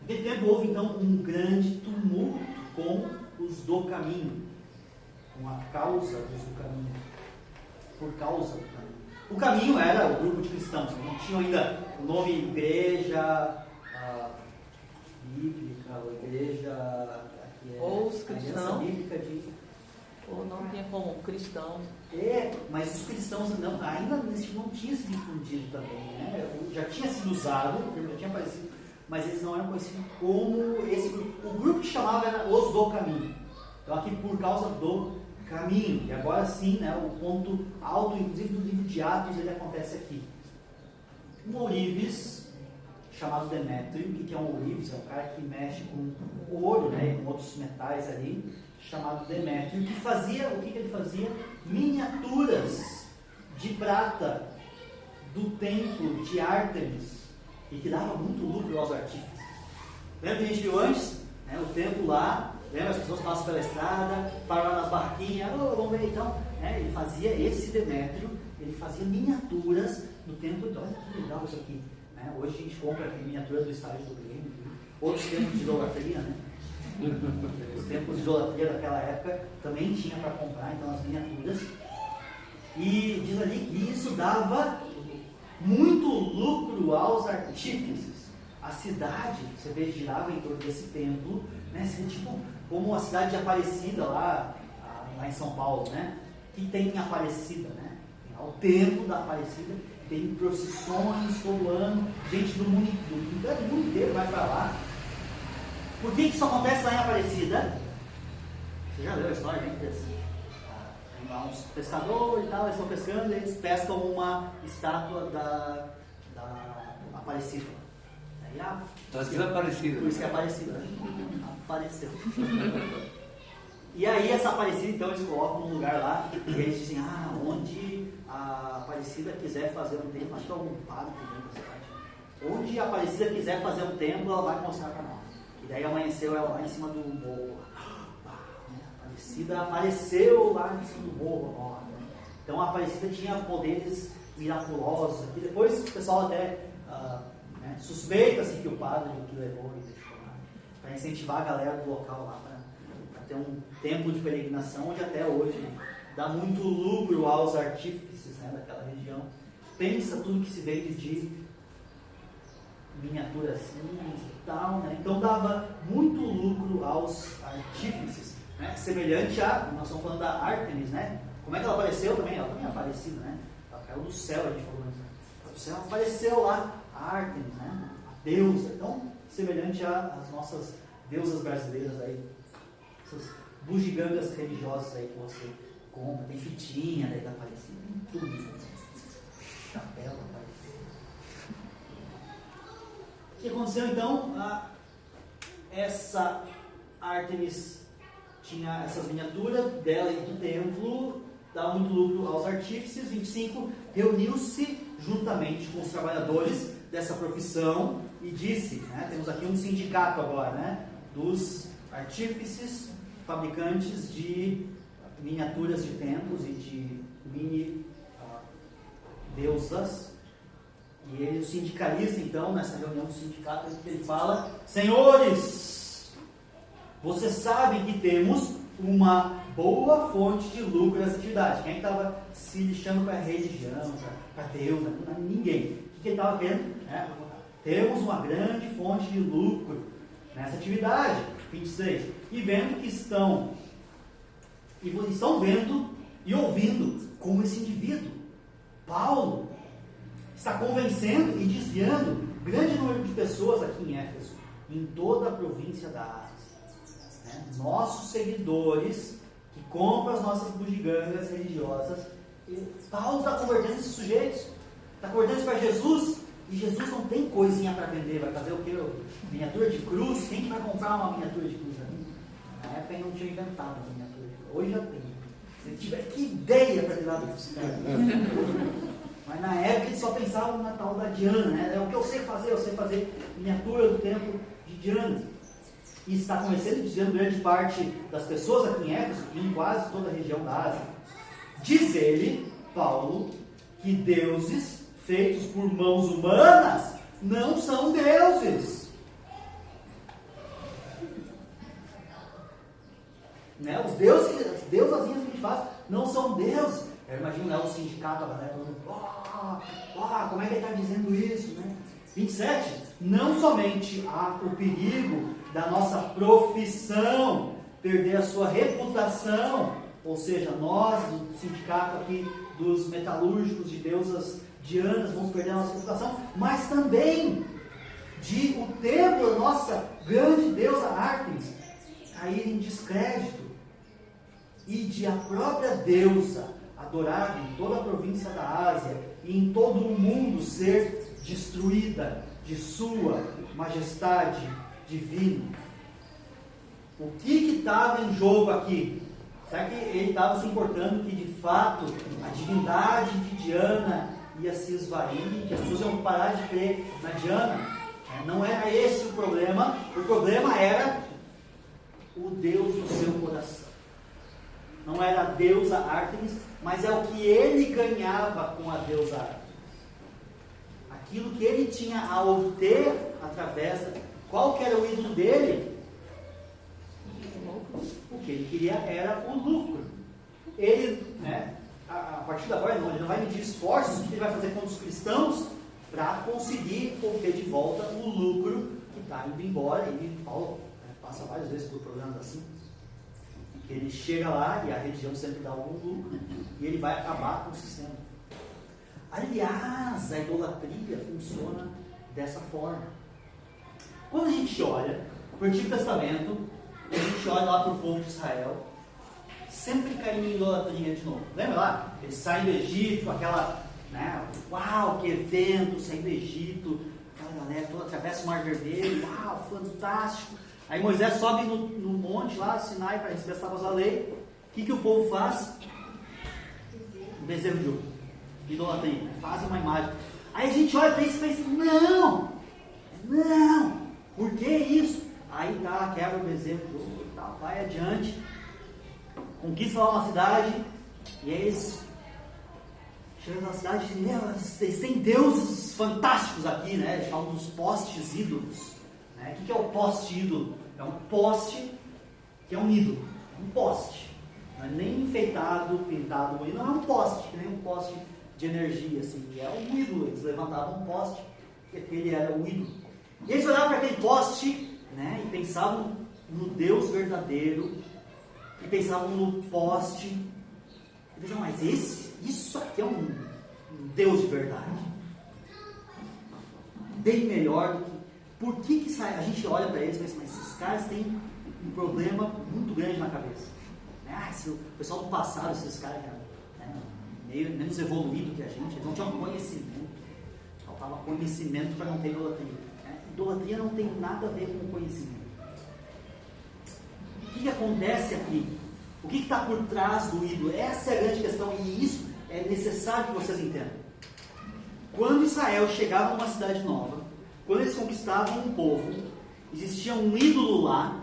Naquele tempo houve então um grande tumulto com os do caminho. Com a causa dos do caminho. Por causa do caminho. O caminho era o grupo de cristãos, não tinha ainda o nome igreja bíblica, ou igreja ou os cristãos, bíblica de... ou não tinha como cristão. Mas os cristãos ainda não tinham se difundido também, né? Já tinha sido usado, já tinha aparecido, mas eles não eram conhecidos como esse grupo. O grupo que chamava era os do caminho. Então aqui por causa do caminho. E agora sim, né, o ponto alto, inclusive do livro de Atos, ele acontece aqui. Um ourives, chamado Demétrio, que é um ourives, é um cara que mexe com ouro, né, e com outros metais ali, chamado Demétrio, que fazia, o que ele fazia? Miniaturas de prata do templo de Ártemis, e que dava muito lucro aos artífices. Lembra que a gente viu antes? Né, o templo lá, lembra? As pessoas passam pela estrada, param nas barquinhas, vamos ver então. Né? Ele fazia esse Demétrio, ele fazia miniaturas no templo. Olha que legal isso aqui. Né? Hoje a gente compra aqui miniatura do estádio do Grêmio, outros templos de idolatria, né? Os templos de idolatria daquela época também tinha para comprar, então as miniaturas. E diz ali que isso dava muito lucro aos artífices. A cidade, você vê, girava em torno desse templo, né? Seria tipo como a cidade de Aparecida lá em São Paulo, né? Que tem em Aparecida, né? Tem lá o templo da Aparecida, tem procissões todo ano, gente do mundo inteiro vai para lá. Por que isso acontece lá em Aparecida? Você já leu a história, né? Tem lá uns pescadores e tal, eles estão pescando e eles pescam uma estátua da Aparecida. Está desaparecido. Por isso que é Aparecida. Apareceu. E aí essa Aparecida, então, eles colocam num lugar lá e eles dizem, onde a Aparecida quiser fazer um templo, acho que é algum padre que vem da cidade. Onde a Aparecida quiser fazer um templo, ela vai mostrar para nós. E daí amanheceu ela lá em cima do morro. A Aparecida apareceu lá em cima do morro. Então a Aparecida tinha poderes miraculosos aqui. Depois o pessoal até suspeita-se que o padre que levou e deixou lá, para incentivar a galera do local lá, para ter um templo de peregrinação, onde até hoje dá muito lucro aos artífices, né, daquela região. Pensa tudo que se vende de miniaturas e tal, né? Então dava muito lucro aos artífices, né? Semelhante a, nós estamos falando da Ártemis, né? Como é que ela apareceu também? Ela também é aparecida, né? Ela caiu do céu, a gente falou antes. Do céu apareceu lá a Ártemis, né? A deusa, tão semelhante às nossas deusas brasileiras aí. Essas bugigangas religiosas aí que você compra. Tem fitinha daí da Aparecida, tem tudo. Chapéu da Aparecida. O que aconteceu então? Essa Ártemis tinha essas miniaturas dela e do templo, dava muito lucro aos artífices. 25, reuniu-se juntamente com os trabalhadores dessa profissão e disse, né, temos aqui um sindicato agora, né, dos artífices, fabricantes de miniaturas de templos e de mini deusas. E ele, o sindicalista, então, nessa reunião do sindicato, ele fala: senhores, vocês sabem que temos uma boa fonte de lucro nessa atividade. Quem estava se lixando para a religião, para Deus? Ninguém. O que ele estava vendo? Temos uma grande fonte de lucro nessa atividade. 26. E vendo que estão vendo e ouvindo como esse indivíduo, Paulo, está convencendo e desviando grande número de pessoas aqui em Éfeso, em toda a província da Ásia. Nossos seguidores, que compram as nossas bugigangas religiosas, Paulo está convertendo esses sujeitos, está convertendo para Jesus, e Jesus não tem coisinha para vender. Vai fazer o quê? Miniatura de cruz? Quem que vai comprar uma miniatura de cruz? Na época ele não tinha inventado a miniatura de cruz, hoje já tem. Se ele tiver, que ideia para tirar desse cara. Mas na época eles só pensavam na tal da Diana, né? É o que eu sei fazer miniatura do templo de Diana. E está conhecendo, dizendo grande parte das pessoas aqui em Éfeso, e em quase toda a região da Ásia. Diz ele, Paulo, que deuses feitos por mãos humanas não são deuses. Né? Os deuses, as deusazinhas que a gente faz, não são deuses. Eu imagino, né, o sindicato, a galera falando, como é que ele está dizendo isso, né? 27, não somente há o perigo da nossa profissão perder a sua reputação, ou seja, nós, do sindicato aqui, dos metalúrgicos de deusas dianas, vamos perder a nossa reputação, mas também de o templo da nossa grande deusa Ártemis cair em descrédito e de a própria deusa adorada em toda a província da Ásia e em todo o mundo ser destruída de sua majestade divina. O que estava em jogo aqui? Será que ele estava se importando que de fato a divindade de Diana ia se esvair, que as pessoas iam parar de crer na Diana? Não era esse o problema era o Deus do seu coração. Não era a deusa Ártemis, mas é o que ele ganhava com a deusa Ártemis. Aquilo que ele tinha a obter através qual que era o ídolo dele? O que ele queria era o lucro. Ele, a partir de agora, ele não vai medir esforços, o que ele vai fazer com os cristãos para conseguir obter de volta o lucro que está indo embora. E Paulo passa várias vezes por problemas assim. Ele chega lá e a religião sempre dá algum lucro e ele vai acabar com o sistema. Aliás, a idolatria funciona dessa forma. Quando a gente olha para o Antigo Testamento, a gente olha lá para o povo de Israel, sempre caindo em idolatria de novo. Lembra lá? Eles saem do Egito, aquela, uau, que evento, sair do Egito, aquela galera toda atravessa o Mar Vermelho, uau, fantástico. Aí Moisés sobe no monte lá, Sinai, para receber as tábuas da lei. O que o povo faz? Um bezerro de ouro. Idolatria. Fazem uma imagem. Aí a gente olha para isso e pensa, não, por que isso? Aí quebra o bezerro de ouro e tal, vai adiante, conquista lá uma cidade, e eles chegam na cidade e dizem, eles têm deuses fantásticos aqui, né? Eles falam dos postes ídolos. O que é o poste ídolo? É um poste que é um ídolo. Um poste. Não é nem enfeitado, pintado, não é um poste, que nem um poste de energia, assim. É um ídolo. Eles levantavam um poste, e aquele era o ídolo. E eles olhavam para aquele poste, e pensavam no Deus verdadeiro, e pensavam no poste, Ele diz, mas isso aqui é um Deus de verdade. Bem melhor do que... Por que a gente olha para eles e pensa, mas esses caras têm um problema muito grande na cabeça. O pessoal do passado, esses caras meio menos evoluído que a gente, eles não tinham conhecimento. Faltava conhecimento para não ter idolatria. Idolatria não tem nada a ver com conhecimento. O que acontece aqui? O que está por trás do ídolo? Essa é a grande questão, e isso é necessário que vocês entendam. Quando Israel chegava numa cidade nova, quando eles conquistavam um povo, existia um ídolo lá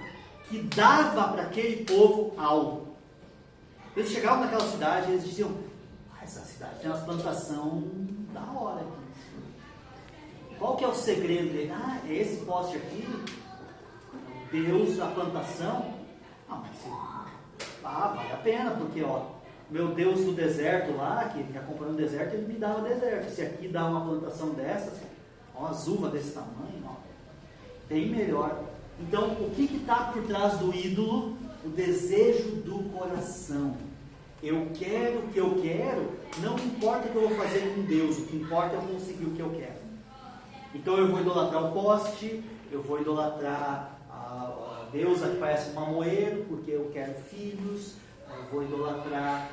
que dava para aquele povo algo. Eles chegavam naquela cidade e eles diziam, essa cidade tem uma plantação da hora aqui. Qual que é o segredo dele? É esse poste aqui, Deus da plantação. Vale a pena, porque meu Deus do deserto lá, que me acompanhou no deserto, ele me dava deserto. Se aqui dá uma plantação dessas, as uvas desse tamanho, bem melhor. Então, o que está por trás do ídolo? O desejo do coração. Eu quero o que eu quero, não importa o que eu vou fazer com Deus, o que importa é eu conseguir o que eu quero. Então eu vou idolatrar o poste, eu vou idolatrar a deusa que parece um mamoeiro, porque eu quero filhos, eu vou idolatrar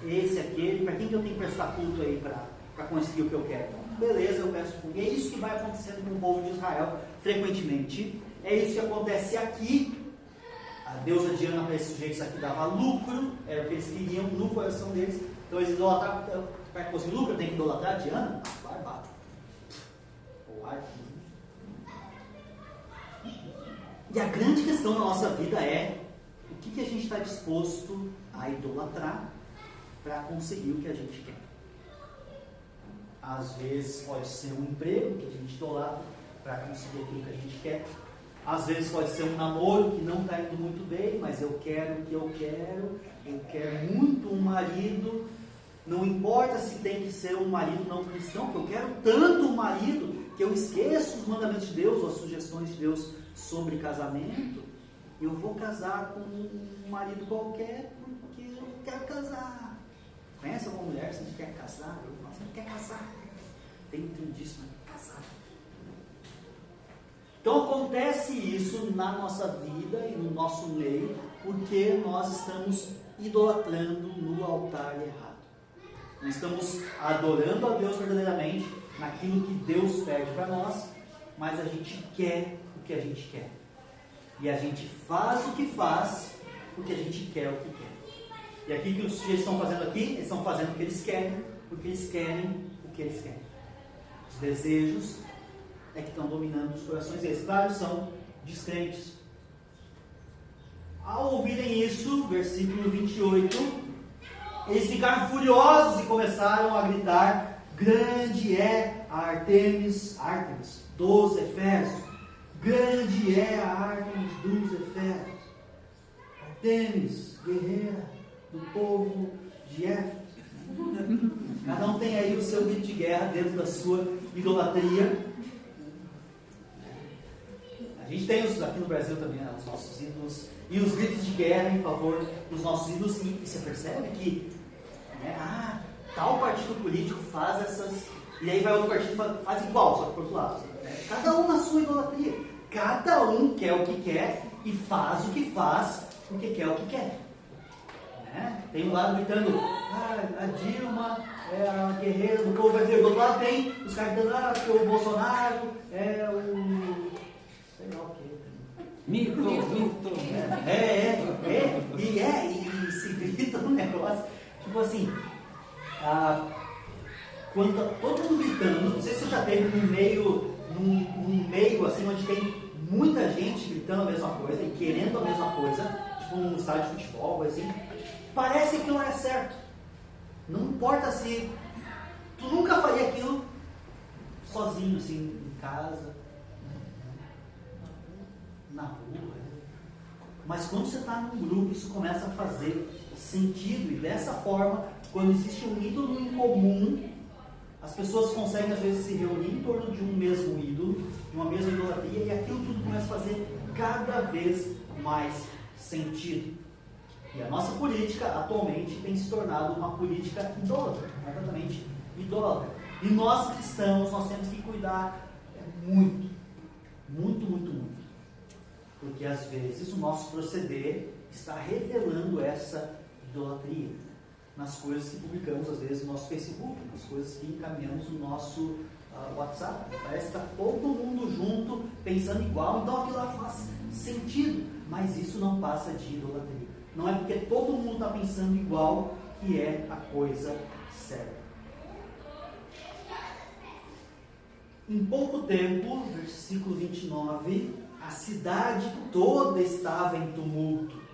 esse, aquele, para quem que eu tenho que prestar culto aí para conseguir o que eu quero? Então, beleza, eu peço culto. E é isso que vai acontecendo com o povo de Israel frequentemente. É isso que acontece aqui. A deusa Diana para esses sujeitos aqui dava lucro, era o que eles queriam no coração deles. Então eles idolatravam, para conseguir lucro, tem que idolatrar a Diana? Barbado. E a grande questão na nossa vida é o que a gente está disposto a idolatrar para conseguir o que a gente quer. Às vezes pode ser um emprego que a gente idolatra para conseguir aquilo que a gente quer. Às vezes pode ser um namoro que não está indo muito bem, mas eu quero o que eu quero muito um marido, não importa se tem que ser um marido não cristão, porque eu quero tanto um marido que eu esqueço os mandamentos de Deus, ou as sugestões de Deus sobre casamento, eu vou casar com um marido qualquer porque eu quero casar. Conhece alguma mulher que você quer casar? Eu falo, você não quer casar? Tem disso, mas quer casar. Então acontece isso na nossa vida e no nosso meio, porque nós estamos idolatrando no altar errado. Nós estamos adorando a Deus verdadeiramente naquilo que Deus pede para nós, mas a gente quer o que a gente quer. E a gente faz o que faz porque a gente quer o que quer. E aqui que os sujeitos estão fazendo aqui, eles estão fazendo o que eles querem, porque eles querem o que eles querem. Os desejos é que estão dominando os corações deles. Claro, são descrentes. Ao ouvirem isso, versículo 28, eles ficaram furiosos e começaram a gritar: grande é a Artemis dos Efésios. Grande é a Artemis dos Efésios. Artemis, guerreira do povo de Éfeso. Cada um tem aí o seu grito de guerra dentro da sua idolatria. A gente tem aqui no Brasil também, né, os nossos ídolos e os gritos de guerra em favor dos nossos ídolos. E você percebe que tal partido político faz essas, e aí vai outro partido e faz igual, só que por outro lado. Cada um na sua idolatria. Cada um quer o que quer e faz o que faz porque quer o que quer. Tem um lado gritando: a Dilma é a guerreira do povo brasileiro. Do outro lado tem os caras gritando: que o Bolsonaro é o... sei lá o que. Mito. E se grita um negócio, tipo assim, quando tá todo mundo gritando, não sei se você já teve num meio assim, onde tem muita gente gritando a mesma coisa e querendo a mesma coisa, tipo um estádio de futebol, assim, parece que não é certo. Não importa se tu nunca faria aquilo sozinho, assim, em casa, na rua. Mas quando você está num grupo, isso começa a fazer sentido. E dessa forma, quando existe um ídolo em comum, as pessoas conseguem às vezes se reunir em torno de um mesmo ídolo, de uma mesma idolatria, e aquilo tudo começa a fazer cada vez mais sentido. E a nossa política, atualmente, tem se tornado uma política idólatra, completamente idólatra. E nós, cristãos, nós temos que cuidar muito, muito, muito, muito. Porque, às vezes, o nosso proceder está revelando essa idolatria nas coisas que publicamos, às vezes, no nosso Facebook, nas coisas que encaminhamos no nosso WhatsApp. Parece que está todo mundo junto, pensando igual, então aquilo lá faz sentido. Mas isso não passa de idolatria. Não é porque todo mundo está pensando igual que é a coisa certa. Em pouco tempo, versículo 29, a cidade toda estava em tumulto.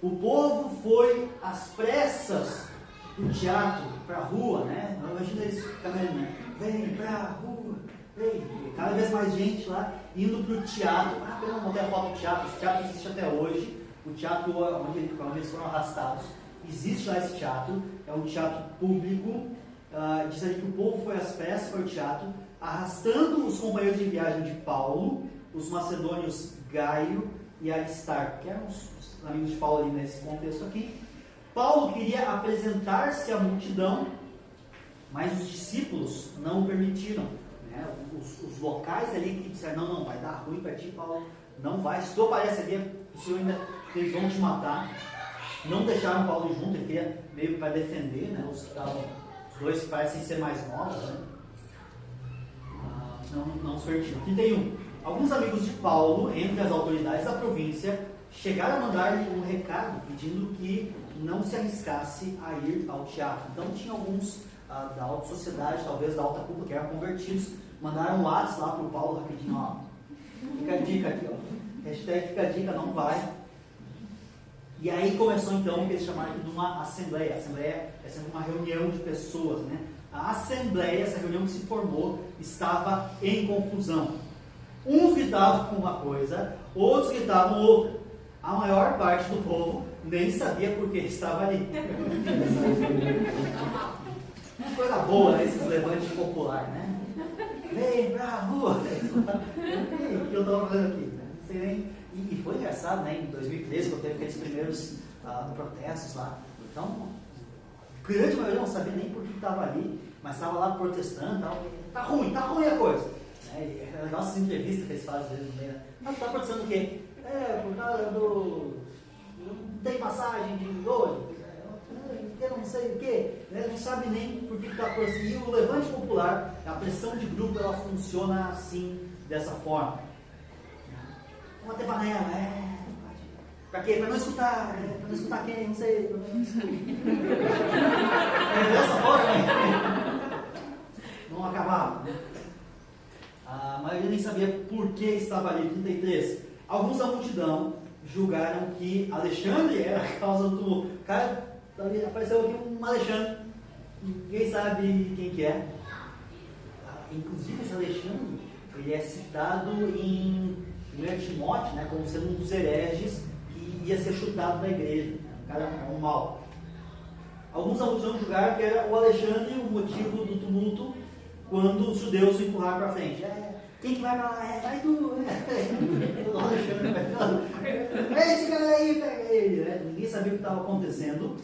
O povo foi às pressas do teatro para a rua, né? Imagina eles caminhando, né? Vem para a rua, vem. Cada vez mais gente lá indo para o teatro. Eu não montei a foto do teatro. Esse teatro existe até hoje. O teatro onde eles foram arrastados. Existe lá esse teatro. É um teatro público. Diz ali que o povo foi às pressas para o teatro, arrastando os companheiros de viagem de Paulo, os macedônios Gaio e Aristarco, que eram os amigos de Paulo ali nesse contexto aqui. Paulo queria apresentar-se à multidão, mas os discípulos não o permitiram. Né? Os locais ali que disseram, não, vai dar ruim para ti, Paulo, não vai. Se tu aparece ali, o Senhor ainda, eles vão te matar. Não deixaram Paulo junto, ele queria meio para defender, né? Os dois que parecem ser mais novos, né? Não se permitiram. 31. Alguns amigos de Paulo, entre as autoridades da província, chegaram a mandar-lhe um recado pedindo que não se arriscasse a ir ao teatro. Então tinha alguns da alta sociedade, talvez da alta cúpula, que eram convertidos, mandaram um WhatsApp lá para o Paulo rapidinho, ó. Fica a dica aqui, ó. Hashtag fica a dica, não vai. E aí começou então o que eles chamaram de uma assembleia. A assembleia é sempre uma reunião de pessoas, né? A assembleia, essa reunião que se formou, estava em confusão. Uns gritavam uma coisa, outros gritavam outra. A maior parte do povo nem sabia por que estava ali. Coisa boa, né? Esses levantes popular, né? Vem pra rua! O que eu estava fazendo aqui? Não sei nem. E foi engraçado, né? Em 2013, quando teve aqueles primeiros protestos lá. Então, grande maioria não sabia nem por que estava ali, mas estava lá protestando e tal. Tá ruim a coisa. Né? É legal essas entrevistas que eles fazem às vezes no meio. Mas tá protestando o quê? Por causa do. Não tem passagem de olho, eu não sei o quê. Né? Não sabe nem por que está protestando. E o levante popular, a pressão de grupo, ela funciona assim, dessa forma. Vamos ter panela, Pra quê? Pra não escutar, Pra não escutar quem? Não sei. Dessa forma, né? Não acabava. A maioria nem sabia por que estava ali. 33. Alguns da multidão julgaram que Alexandre era a causa do tumulto. Cara, apareceu aqui um Alexandre. Ninguém sabe quem que é. Inclusive esse Alexandre, ele é citado em 1 Timóteo, né, como sendo um dos hereges que ia ser chutado da igreja. O cara é um mau. Alguns vão julgar que era o Alexandre o motivo do tumulto quando os judeus se empurraram para frente. Quem que vai para lá? Vai tu! O Alexandre vai para esse cara aí, pega ele! Né? Ninguém sabia o que estava acontecendo.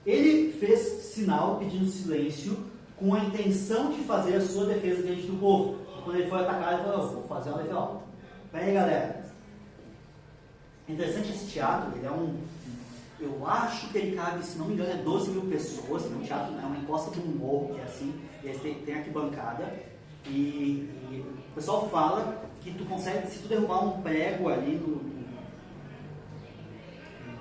Ele fez sinal pedindo silêncio com a intenção de fazer a sua defesa diante do povo. Quando ele foi atacado, ele falou, vou fazer uma defesa. Ó, pera aí, galera. É interessante esse teatro, ele é eu acho que ele cabe, se não me engano, 12 mil pessoas. Um teatro é uma encosta de um morro, que é assim, e aí tem arquibancada. E o pessoal fala que tu consegue, se tu derrubar um prego ali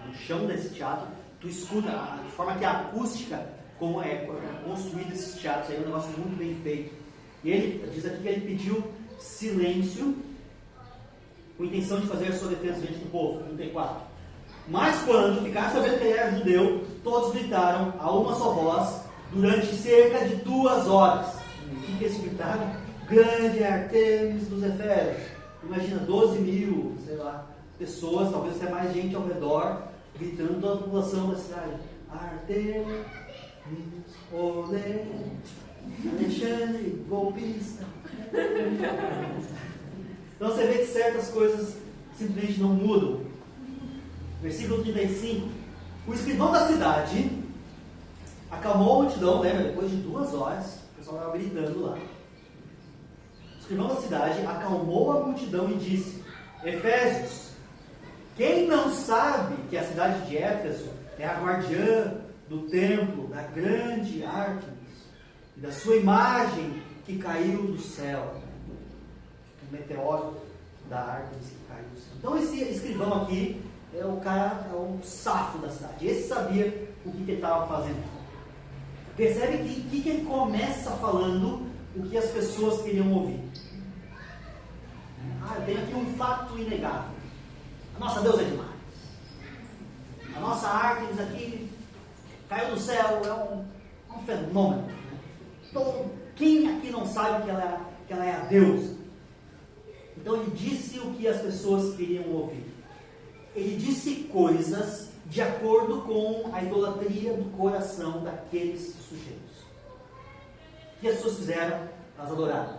no chão desse teatro, tu escuta, de forma que a acústica, como é construído esses teatros, aí é um negócio muito bem feito. E ele diz aqui que ele pediu silêncio com a intenção de fazer a sua defesa diante do povo. 34. Mas quando ficaram sabendo que ele era judeu, todos gritaram a uma só voz durante cerca de 2 horas. O que eles gritaram? Grande Artemis dos Efésios. Imagina, 12 mil, sei lá, pessoas, talvez até mais gente ao redor, gritando, toda a população da cidade. Artemis, olê, Alexandre, golpista. Então você vê que certas coisas simplesmente não mudam. Versículo 35. O escrivão da cidade acalmou a multidão, lembra? Depois de 2 horas, o pessoal estava gritando lá. O escrivão da cidade acalmou a multidão e disse: Efésios, quem não sabe que a cidade de Éfeso é a guardiã do templo da grande Ártemis e da sua imagem que caiu do céu? O meteoro da Ártemis que caiu do céu. Então esse escrivão aqui é o cara, é o safo da cidade. Esse sabia o que ele estava fazendo. Percebe que ele começa falando o que as pessoas queriam ouvir. Eu tenho aqui um fato inegável. A nossa deusa é demais. A nossa Ártemis aqui caiu do céu, é um fenômeno. Quem aqui não sabe que ela é a deusa? Então ele disse o que as pessoas queriam ouvir. Ele disse coisas de acordo com a idolatria do coração daqueles sujeitos. O que as pessoas fizeram? Elas adoraram.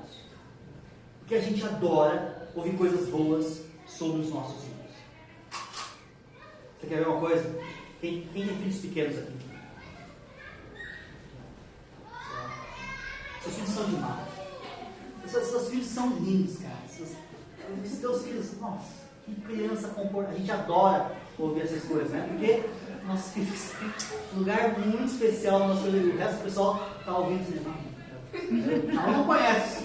Porque a gente adora ouvir coisas boas sobre os nossos filhos. Você quer ver uma coisa? Quem tem filhos pequenos aqui? Seus filhos são demais. Seus filhos são lindos, cara. Seus filhos, nossa, que criança comporta. A gente adora ouvir essas coisas, né? Porque nossos filhos um lugar muito especial no nosso coração. O resto do pessoal está ouvindo isso. Ela não conhece.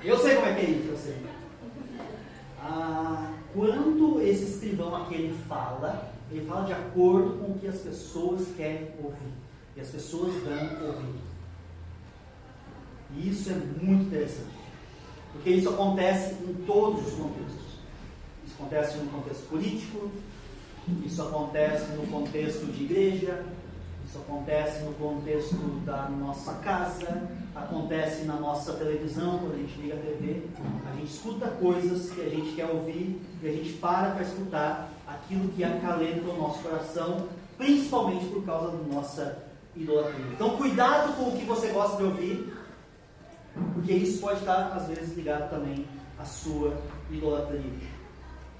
Eu sei como é que é isso, eu sei. Quando esse escrivão aqui ele fala de acordo com o que as pessoas querem ouvir. E as pessoas dão ouvido. E isso é muito interessante. Porque isso acontece em todos os contextos. Isso acontece no contexto político, isso acontece no contexto de igreja, isso acontece no contexto da nossa casa, acontece na nossa televisão, quando a gente liga a TV. A gente escuta coisas que a gente quer ouvir e a gente para escutar aquilo que acalenta o nosso coração, principalmente por causa da nossa idolatria. Então, cuidado com o que você gosta de ouvir, porque isso pode estar, às vezes, ligado também à sua idolatria.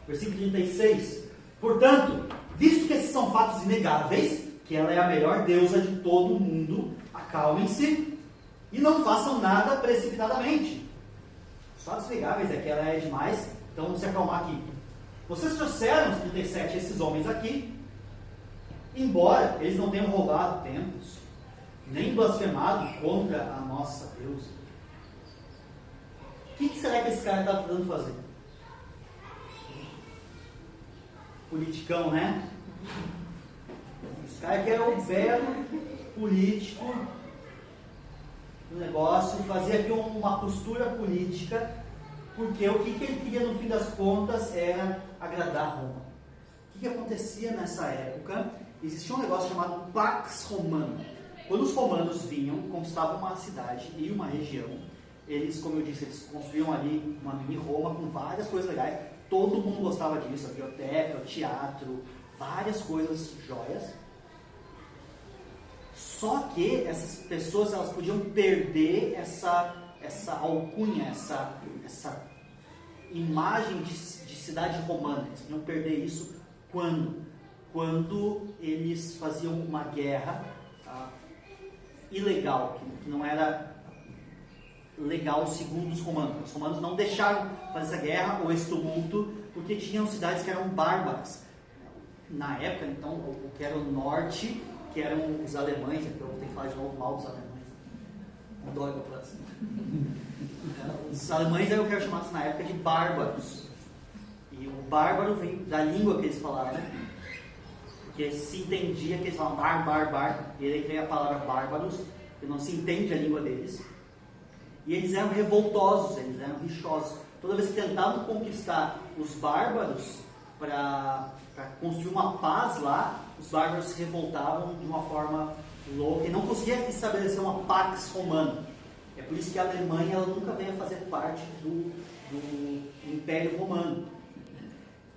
Versículo 36. Portanto, visto que esses são fatos inegáveis, que ela é a melhor deusa de todo o mundo, acalmem-se e não façam nada precipitadamente. Os fatos inegáveis é que ela é demais, então vamos se acalmar aqui. Vocês trouxeram, 37, esses homens aqui, embora eles não tenham roubado templos, nem blasfemado contra a nossa deusa. O que será que esse cara está tentando fazer? Politicão, né? Esse cara que era o belo político do negócio, fazia aqui uma postura política, porque o que ele queria no fim das contas era agradar Roma. O que acontecia nessa época? Existia um negócio chamado Pax Romana. Quando os romanos vinham, conquistavam uma cidade e uma região, eles, como eu disse, eles construíam ali uma mini Roma com várias coisas legais. Todo mundo gostava disso, a biblioteca, o teatro, várias coisas joias. Só que essas pessoas, elas podiam perder essa alcunha, essa imagem de cidade romana. Eles podiam perder isso quando? Quando eles faziam uma guerra ilegal, que não era legal segundo os romanos. Os romanos não deixaram fazer essa guerra ou esse tumulto, porque tinham cidades que eram bárbaras. Na época, então, o que era o norte, que eram os alemães, eu vou ter que falar de novo mal dos alemães. Não dói meu coração. Os alemães eu quero chamar na época de bárbaros. E o bárbaro vem da língua que eles falavam, né? Porque se entendia que eles falavam bar, e aí vem a palavra bárbaros, que não se entende a língua deles. E eles eram revoltosos, eles eram rixosos. Toda vez que tentavam conquistar os bárbaros para construir uma paz lá, os bárbaros se revoltavam de uma forma louca e não conseguia estabelecer uma pax romana. É por isso que a Alemanha ela nunca veio a fazer parte do Império Romano.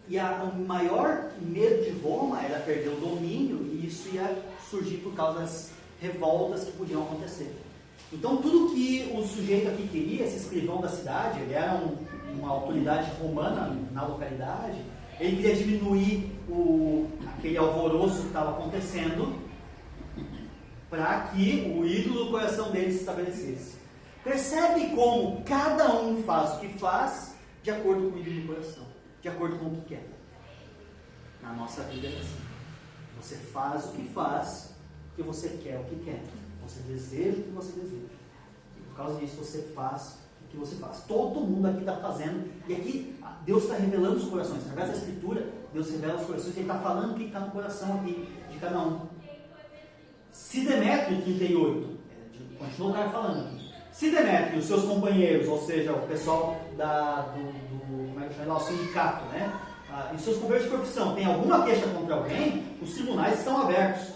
E o maior medo de Roma era perder o domínio, e isso ia surgir por causa das revoltas que podiam acontecer. Então tudo que o sujeito aqui queria, esse escrivão da cidade, ele era uma autoridade romana na localidade, ele queria diminuir aquele alvoroço que estava acontecendo para que o ídolo do coração dele se estabelecesse. Percebe como cada um faz o que faz de acordo com o ídolo do coração, de acordo com o que quer. Na nossa vida é assim. Você faz o que faz porque você quer o que quer. Você deseja o que você deseja. E por causa disso você faz o que você faz. Todo mundo aqui está fazendo. E aqui Deus está revelando os corações. Através da Escritura, Deus revela os corações. Ele está falando o que está no coração aqui de cada um. Se Demétrio 38, continua o cara falando aqui. Se Demétrio e os seus companheiros, ou seja, o pessoal como é que chama? O sindicato, né? E seus companheiros de profissão tem alguma queixa contra alguém, os tribunais estão abertos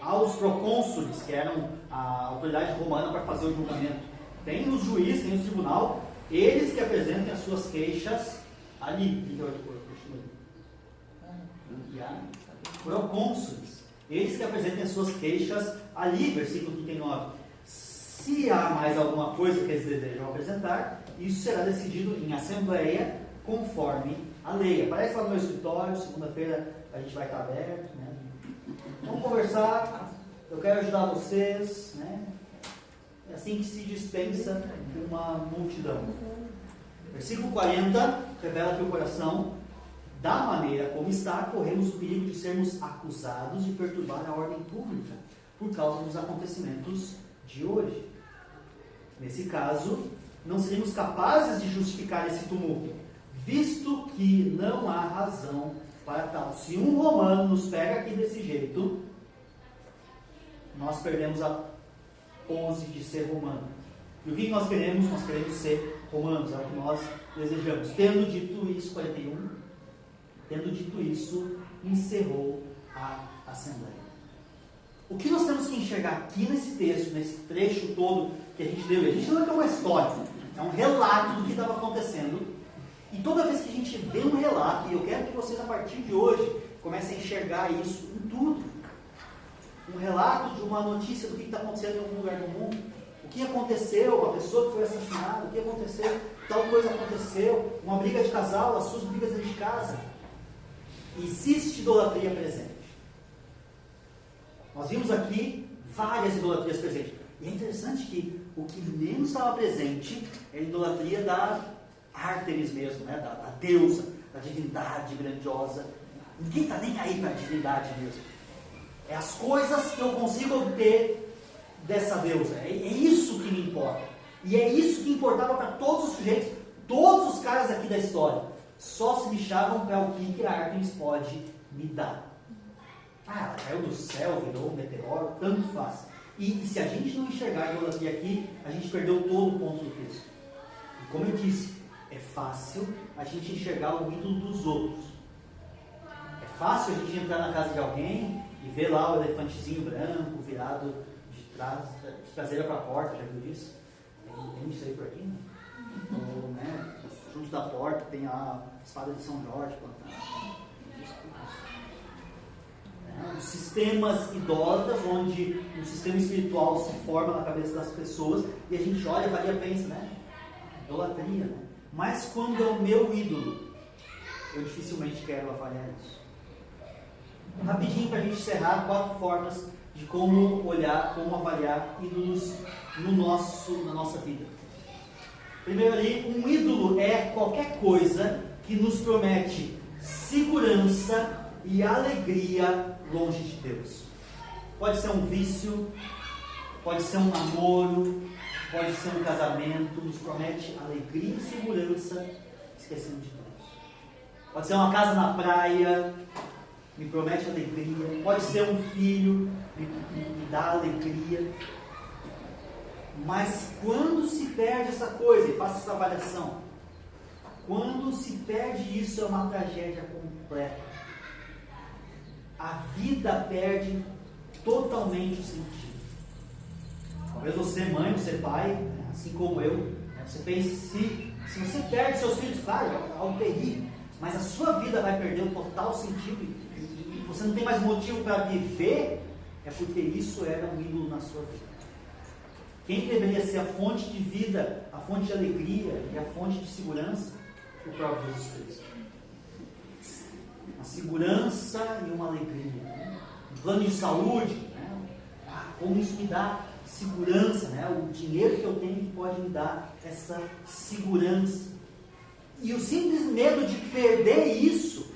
aos procônsules, que eram a autoridade romana para fazer o julgamento. Tem os juízes, tem o tribunal, eles que apresentem as suas queixas ali. Procônsules, eles que apresentem as suas queixas ali, versículo 39. Se há mais alguma coisa que eles desejam apresentar, isso será decidido em assembleia conforme a lei. Aparece lá no meu escritório, segunda-feira a gente vai estar aberto, né? Vamos conversar, eu quero ajudar vocês, né? É assim que se dispensa uma multidão. Versículo 40 revela que o coração, da maneira como está, corremos o perigo de sermos acusados de perturbar a ordem pública por causa dos acontecimentos de hoje. Nesse caso, não seríamos capazes de justificar esse tumulto, visto que não há razão para tal. Se um romano nos pega aqui desse jeito, nós perdemos a pose de ser romano. E o que nós queremos? Nós queremos ser romanos, é o que nós desejamos. Tendo dito isso, 41, tendo dito isso, encerrou a Assembleia. O que nós temos que enxergar aqui nesse texto, nesse trecho todo que a gente leu? A gente não é uma história, é um relato do que estava acontecendo. E toda vez que a gente vê um relato, e eu quero que vocês a partir de hoje comecem a enxergar isso em tudo. Um relato de uma notícia do que está acontecendo em algum lugar do mundo. O que aconteceu, uma pessoa que foi assassinada, o que aconteceu, tal coisa aconteceu, uma briga de casal, as suas brigas dentro de casa. Existe idolatria presente. Nós vimos aqui várias idolatrias presentes. E é interessante que o que menos estava presente é a idolatria da Ártemis mesmo, né? da deusa, da divindade grandiosa. Ninguém está nem aí para a divindade mesmo. É as coisas que eu consigo obter dessa deusa. É isso que me importa. E é isso que importava para todos os sujeitos, todos os caras aqui da história. Só se lixavam para o que a Ártemis pode me dar. Ela caiu do céu, virou um meteoro, tanto faz. E se a gente não enxergar a idolatria aqui, a gente perdeu todo o ponto do texto. E como eu disse, é fácil a gente enxergar o ídolo dos outros. É fácil a gente entrar na casa de alguém e ver lá o elefantezinho branco virado de traseira para a porta, já viu isso? Tem isso aí por aqui, né? Ou, né, junto da porta tem a espada de São Jorge plantada. Os sistemas idólatras, onde um sistema espiritual se forma na cabeça das pessoas e a gente olha, avalia, pensa, né? Idolatria, né? Mas quando é o meu ídolo, eu dificilmente quero avaliar isso. Rapidinho para a gente encerrar, 4 formas de como olhar, como avaliar ídolos na nossa vida. Primeiro ali, um ídolo é qualquer coisa que nos promete segurança e alegria longe de Deus. Pode ser um vício, pode ser um namoro, pode ser um casamento, nos promete alegria e segurança, esquecendo de Deus. Pode ser uma casa na praia, me promete alegria. Pode ser um filho, me dá alegria. Mas quando se perde essa coisa, e faça essa avaliação, quando se perde isso, é uma tragédia completa. A vida perde totalmente o sentido. Talvez você, mãe, você, pai, assim como eu, você pense, se você perde seus filhos, claro, é algo terrível, mas a sua vida vai perder o total sentido e você não tem mais motivo para viver, é porque isso era um ídolo na sua vida. quem deveria ser a fonte de vida, a fonte de alegria e a fonte de segurança? O próprio Jesus Cristo. Uma segurança e uma alegria. Né? Um plano de saúde. Né? Como isso me dá segurança, né? O dinheiro que eu tenho que pode me dar essa segurança. E o simples medo de perder isso,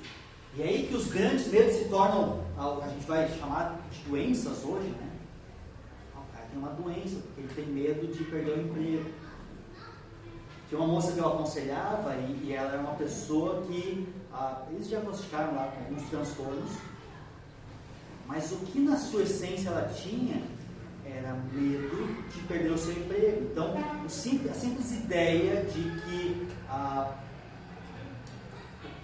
e é aí que os grandes medos se tornam, a gente vai chamar de doenças hoje, né? O cara tem uma doença, porque ele tem medo de perder o emprego. Tinha uma moça que eu aconselhava, e ela era uma pessoa que, eles diagnosticaram lá com alguns transtornos, mas o que na sua essência ela tinha era medo de perder o seu emprego. Então, a simples ideia de que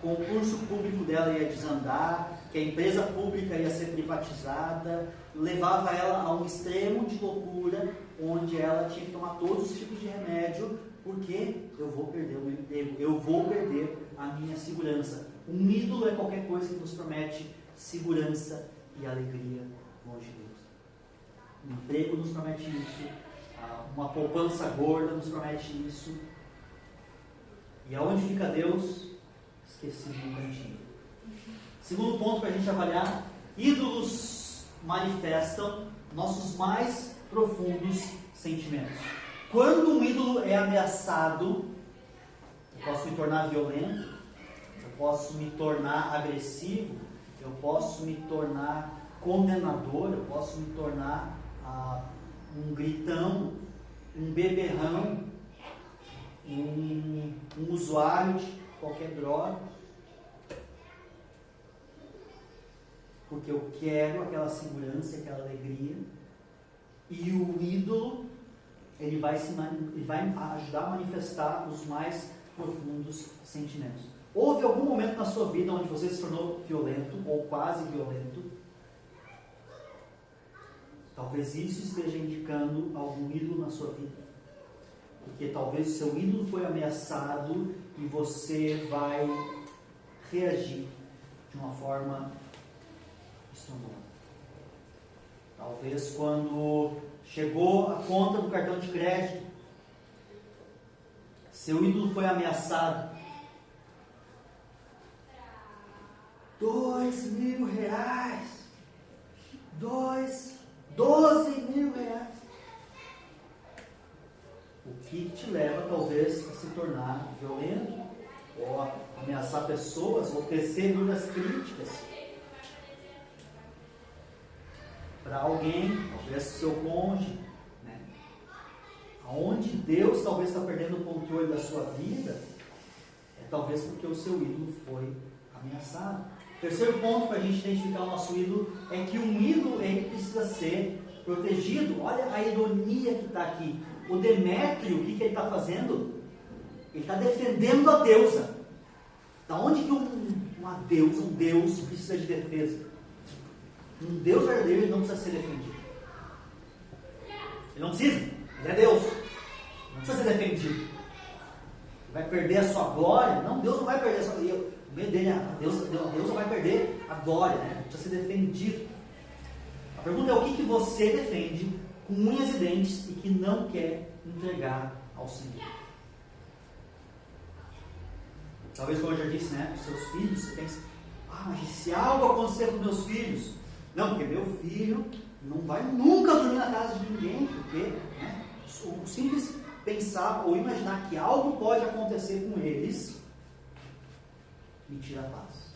o concurso público dela ia desandar, que a empresa pública ia ser privatizada, levava ela a um extremo de loucura, onde ela tinha que tomar todos os tipos de remédio, porque eu vou perder o meu emprego, eu vou perder a minha segurança. Um ídolo é qualquer coisa que nos promete segurança e alegria longe de Deus. Um emprego nos promete isso, uma poupança gorda nos promete isso. E aonde fica Deus? Esquecido no cantinho. Segundo ponto para a gente avaliar: ídolos manifestam nossos mais profundos sentimentos. Quando um ídolo é ameaçado, eu posso me tornar violento, eu posso me tornar agressivo, eu posso me tornar condenador, eu posso me tornar um gritão, um beberrão, um usuário de qualquer droga, porque eu quero aquela segurança, aquela alegria, e o ídolo ele vai ajudar a manifestar os mais profundos sentimentos. Houve algum momento na sua vida onde você se tornou violento ou quase violento? Talvez isso esteja indicando algum ídolo na sua vida. Porque talvez o seu ídolo foi ameaçado e você vai reagir de uma forma estrondosa. Talvez quando chegou a conta do cartão de crédito, seu ídolo foi ameaçado. R$2.000. 12.000. O que te leva talvez a se tornar violento, ou a ameaçar pessoas, ou tecer duras críticas para alguém, talvez seu cônjuge, né? Aonde Deus talvez está perdendo o controle da sua vida, é talvez porque o seu ídolo foi ameaçado. Terceiro ponto para a gente identificar o nosso ídolo é que um ídolo ele precisa ser protegido. Olha a ironia que está aqui. O Demétrio, o que ele está fazendo? Ele está defendendo a deusa. Da onde que um Deus precisa de defesa? Um Deus verdadeiro ele não precisa ser defendido. Ele não precisa, ele é Deus. Não precisa ser defendido. Ele vai perder a sua glória? Não, Deus não vai perder a sua glória. O medo dele, Deus não vai perder a glória, né? Precisa ser defendido. A pergunta é: o que você defende com unhas e dentes e que não quer entregar ao Senhor? Talvez, como eu já disse, né? Os seus filhos, você pensa: mas se algo acontecer com meus filhos? Não, porque meu filho não vai nunca dormir na casa de ninguém, porque, né, o simples pensar ou imaginar que algo pode acontecer com eles me tira a paz.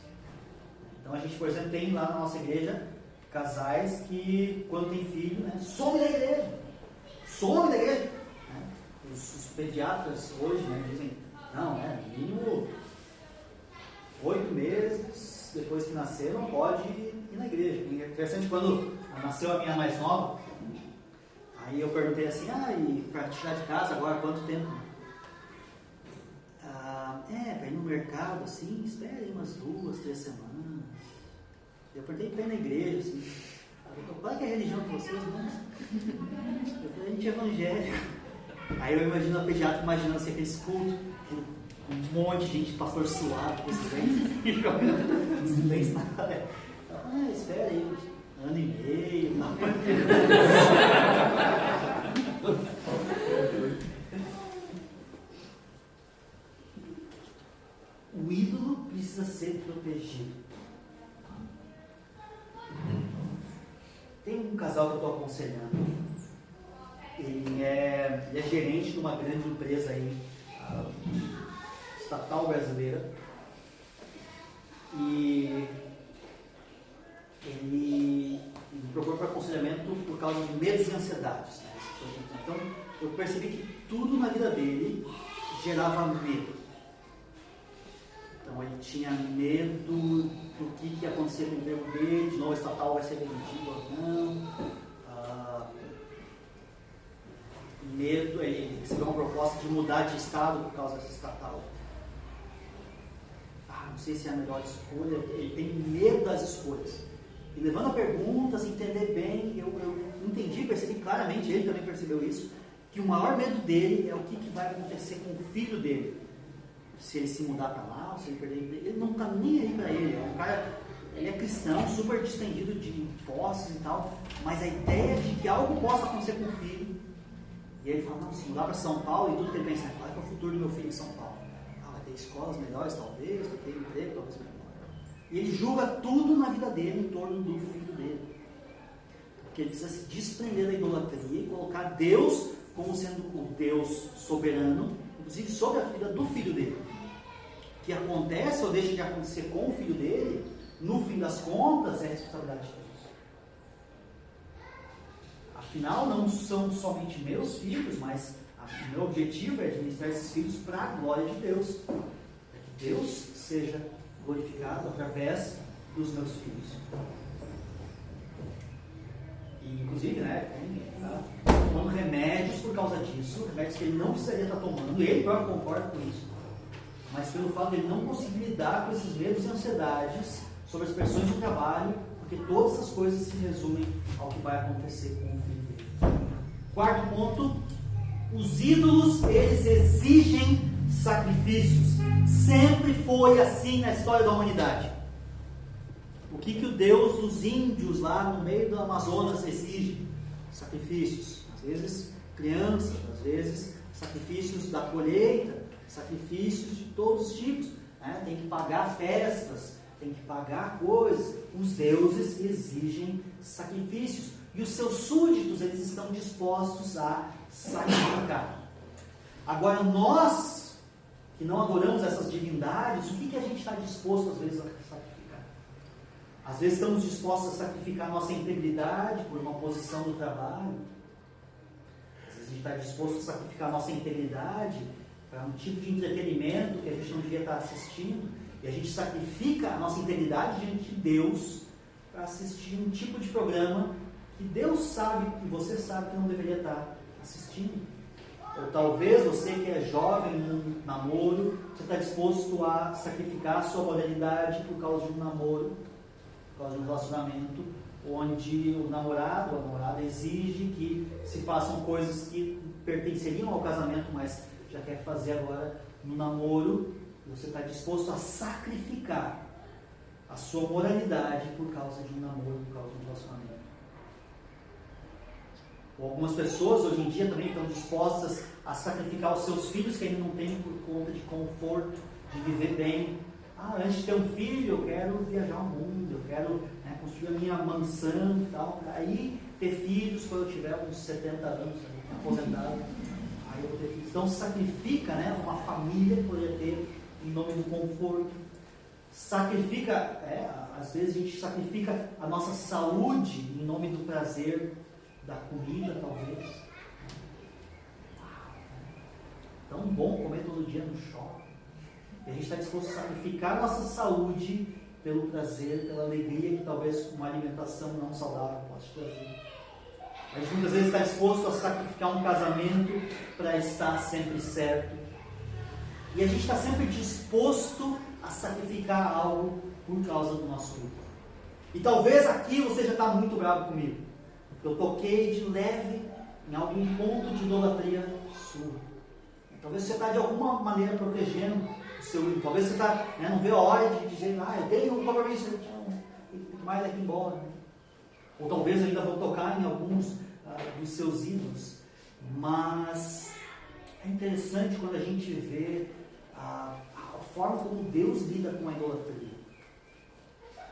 Então a gente, por exemplo, tem lá na nossa igreja casais que, quando tem filho, né, some da igreja. Né? Os pediatras hoje, né, dizem: não, mínimo 8 meses depois que nascer não pode ir na igreja. E é interessante, quando nasceu a minha mais nova, aí eu perguntei assim: e para tirar de casa agora quanto tempo? Para ir no mercado, assim, espera aí umas 2, 3 semanas. Eu perguntei para ir na igreja, assim. Qual é que é a religião de vocês, irmãos? Eu falei: a gente é evangélico. Aí eu imagino a pediatra imaginando assim, aqueles cultos, um monte de gente, pastor suado, com esses dentes, e jogando os dentes na cara. Espera aí, 1 ano e meio. Tem um casal que eu estou aconselhando. Ele é gerente de uma grande empresa aí, estatal brasileira. E ele me procurou para aconselhamento por causa de medos e ansiedades. Né? Então, eu percebi que tudo na vida dele gerava medo. Então, ele tinha medo do que ia acontecer com o emprego dele, de novo, estatal vai ser demitido ou não. Medo, ele recebeu uma proposta de mudar de estado por causa dessa estatal. Não sei se é a melhor escolha, ele tem medo das escolhas. E levando a perguntas, entender bem, eu entendi, percebi claramente, ele também percebeu isso, que o maior medo dele é o que vai acontecer com o filho dele. Se ele se mudar para lá, ou se ele perder emprego, ele não está nem aí para ele. É um cara, ele é cristão, super distendido de posses e tal, mas a ideia de que algo possa acontecer com o filho, e ele fala, não, se mudar para São Paulo, e tudo que ele pensa, qual é o futuro do meu filho em São Paulo? Vai ter escolas melhores, talvez, vai ter emprego, talvez melhor. E ele julga tudo na vida dele em torno do filho dele. Porque ele precisa se desprender da idolatria e colocar Deus como sendo o Deus soberano, inclusive sobre a vida do filho dele. O que acontece ou deixa de acontecer com o filho dele, no fim das contas, é responsabilidade de Deus. Afinal, não são somente meus filhos, mas o meu objetivo é administrar esses filhos para a glória de Deus. Para que Deus seja glorificado através dos meus filhos. E, inclusive, tomando remédios por causa disso, remédios que ele não precisaria estar tomando, ele próprio concorda com isso, mas pelo fato de ele não conseguir lidar com esses medos e ansiedades sobre as pressões do trabalho, porque todas essas coisas se resumem ao que vai acontecer com o filho dele. Quarto ponto, os ídolos, eles exigem sacrifícios. Sempre foi assim na história da humanidade. O que o Deus dos índios lá no meio do Amazonas exige? Sacrifícios. Às vezes crianças, às vezes sacrifícios da colheita, sacrifícios de todos os tipos. Né? Tem que pagar festas, tem que pagar coisas. Os deuses exigem sacrifícios. E os seus súditos, eles estão dispostos a sacrificar. Agora, nós, que não adoramos essas divindades, o que a gente está disposto, às vezes, a sacrificar? Às vezes, estamos dispostos a sacrificar a nossa integridade por uma posição do trabalho. Às vezes, a gente está disposto a sacrificar a nossa integridade para um tipo de entretenimento que a gente não devia estar assistindo. E a gente sacrifica a nossa integridade diante de Deus para assistir um tipo de programa que Deus sabe e você sabe que não deveria estar assistindo. Ou talvez você que é jovem num namoro, você está disposto a sacrificar a sua moralidade por causa de um namoro, por causa de um relacionamento, onde o namorado ou a namorada exige que se façam coisas que pertenceriam ao casamento, mas já quer fazer agora no namoro. Você está disposto a sacrificar a sua moralidade por causa de um namoro, por causa de um relacionamento. Ou algumas pessoas hoje em dia também estão dispostas a sacrificar os seus filhos que ainda não têm por conta de conforto, de viver bem. Antes de ter um filho, eu quero viajar o mundo, eu quero construir a minha mansão e tal. Aí ter filhos quando eu tiver uns 70 anos, aposentado. Aí eu vou ter filhos. Então sacrifica uma família que poderia ter em nome do conforto. Sacrifica, às vezes a gente sacrifica a nossa saúde em nome do prazer da comida, talvez. Tão bom comer todo dia no shopping. E a gente está disposto a sacrificar a nossa saúde pelo prazer, pela alegria que talvez uma alimentação não saudável possa te trazer. A gente muitas vezes está disposto a sacrificar um casamento para estar sempre certo. E a gente está sempre disposto a sacrificar algo por causa do nosso grupo. E talvez aqui você já está muito bravo comigo. Eu toquei de leve em algum ponto de idolatria sua. Talvez você está de alguma maneira protegendo o seu ídolo. Talvez você está, não vê a hora de dizer, eu tenho um compromisso, tem que mais daqui embora. Ou talvez eu ainda vou tocar em alguns dos seus ídolos. Mas é interessante quando a gente vê a forma como Deus lida com a idolatria.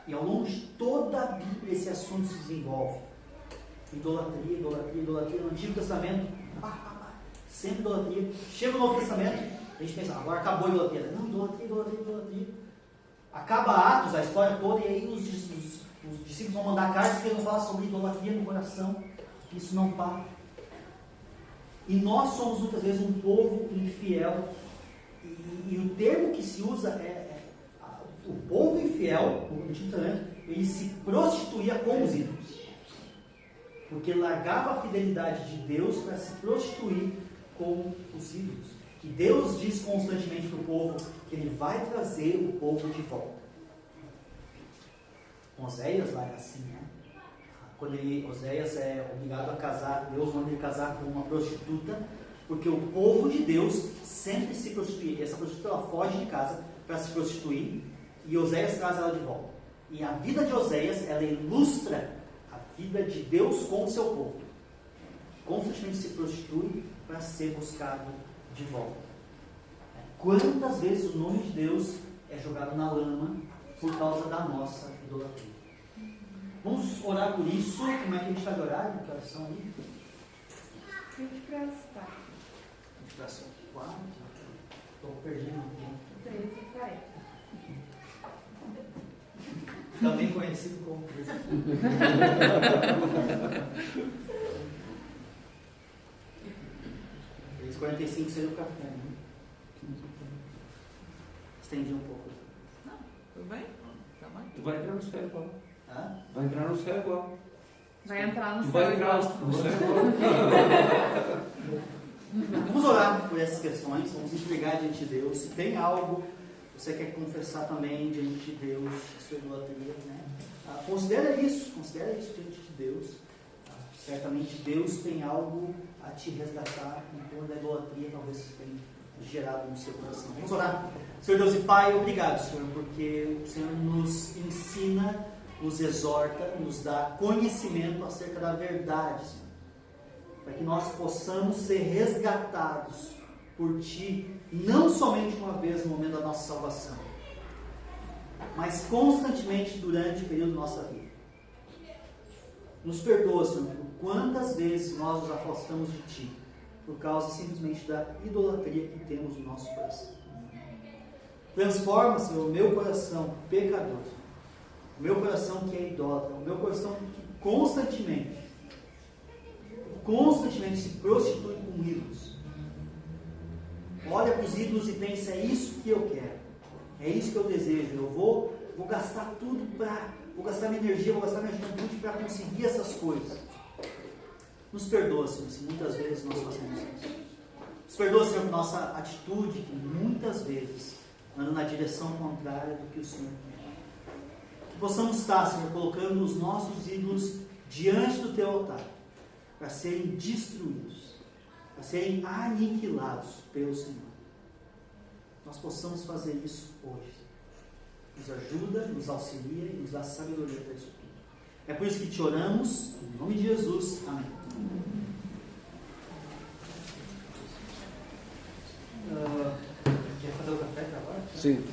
E ao longo de toda a Bíblia esse assunto se desenvolve. Idolatria, idolatria, idolatria. No Antigo Testamento, sempre idolatria. Chega no Novo Testamento, a gente pensa, agora acabou a idolatria. Não, idolatria, idolatria, idolatria. Acaba Atos, a história toda, e aí os discípulos vão mandar cartas que vão falar sobre idolatria no coração. Isso não para. E nós somos muitas vezes um povo infiel. E o termo que se usa o povo infiel, no Antigo Testamento, ele se prostituía com os ídolos. Porque largava a fidelidade de Deus para se prostituir com os ídolos. E Deus diz constantemente para o povo que Ele vai trazer o povo de volta. Oséias lá é assim, né? Quando Oséias é obrigado a casar, Deus manda ele casar com uma prostituta, porque o povo de Deus sempre se prostitui. Essa prostituta ela foge de casa para se prostituir e Oséias traz ela de volta. E a vida de Oséias, ela ilustra a vida de Deus com o seu povo. Constantemente se prostitui para ser buscado de volta. Quantas vezes o nome de Deus é jogado na lama por causa da nossa idolatria? Vamos orar por isso. Como é que a gente está de horário? Que oração aí? 20 para as 4. 20 para as 4. Estou perdendo o tempo. 13h40. Também conhecido como 13h40. 13h45 seria o café, né? Estendi um pouco. Não, tudo bem? Tá bem. Tu vai entrar no céu igual. Hã? Vai entrar no céu igual. Vai entrar no Tu céu vai entrar igual. no céu igual. Vamos orar por essas questões, vamos entregar diante de Deus. Se tem algo que você quer confessar também diante de Deus, sua idolatria, né? Considera isso diante de Deus. Certamente Deus tem algo a te resgatar em torno da idolatria, talvez tenha gerado no seu coração. Vamos orar. Senhor Deus e Pai, obrigado, Senhor, porque o Senhor nos ensina, nos exorta, nos dá conhecimento acerca da verdade, Senhor, para que nós possamos ser resgatados por Ti, não somente uma vez no momento da nossa salvação, mas constantemente durante o período da nossa vida. Nos perdoa, Senhor, por quantas vezes nós nos afastamos de Ti, por causa simplesmente da idolatria que temos no nosso coração. Transforma, Senhor, o meu coração pecador, o meu coração que é idólatra, o meu coração que constantemente se prostitui com ídolos. Olha para os ídolos e pensa, é isso que eu quero, é isso que eu desejo, eu vou gastar tudo vou gastar minha energia, vou gastar minha juventude para conseguir essas coisas. Nos perdoa, Senhor, se muitas vezes nós fazemos isso. Nos perdoa, Senhor, por nossa atitude, que muitas vezes anda na direção contrária do que o Senhor quer. Que possamos estar, Senhor, colocando os nossos ídolos diante do Teu altar, para serem destruídos, para serem aniquilados pelo Senhor. Nós possamos fazer isso hoje. Nos ajuda, nos auxilia e nos dá sabedoria para isso tudo. É por isso que te oramos, em nome de Jesus. Amém. Quer fazer o café agora? Sim.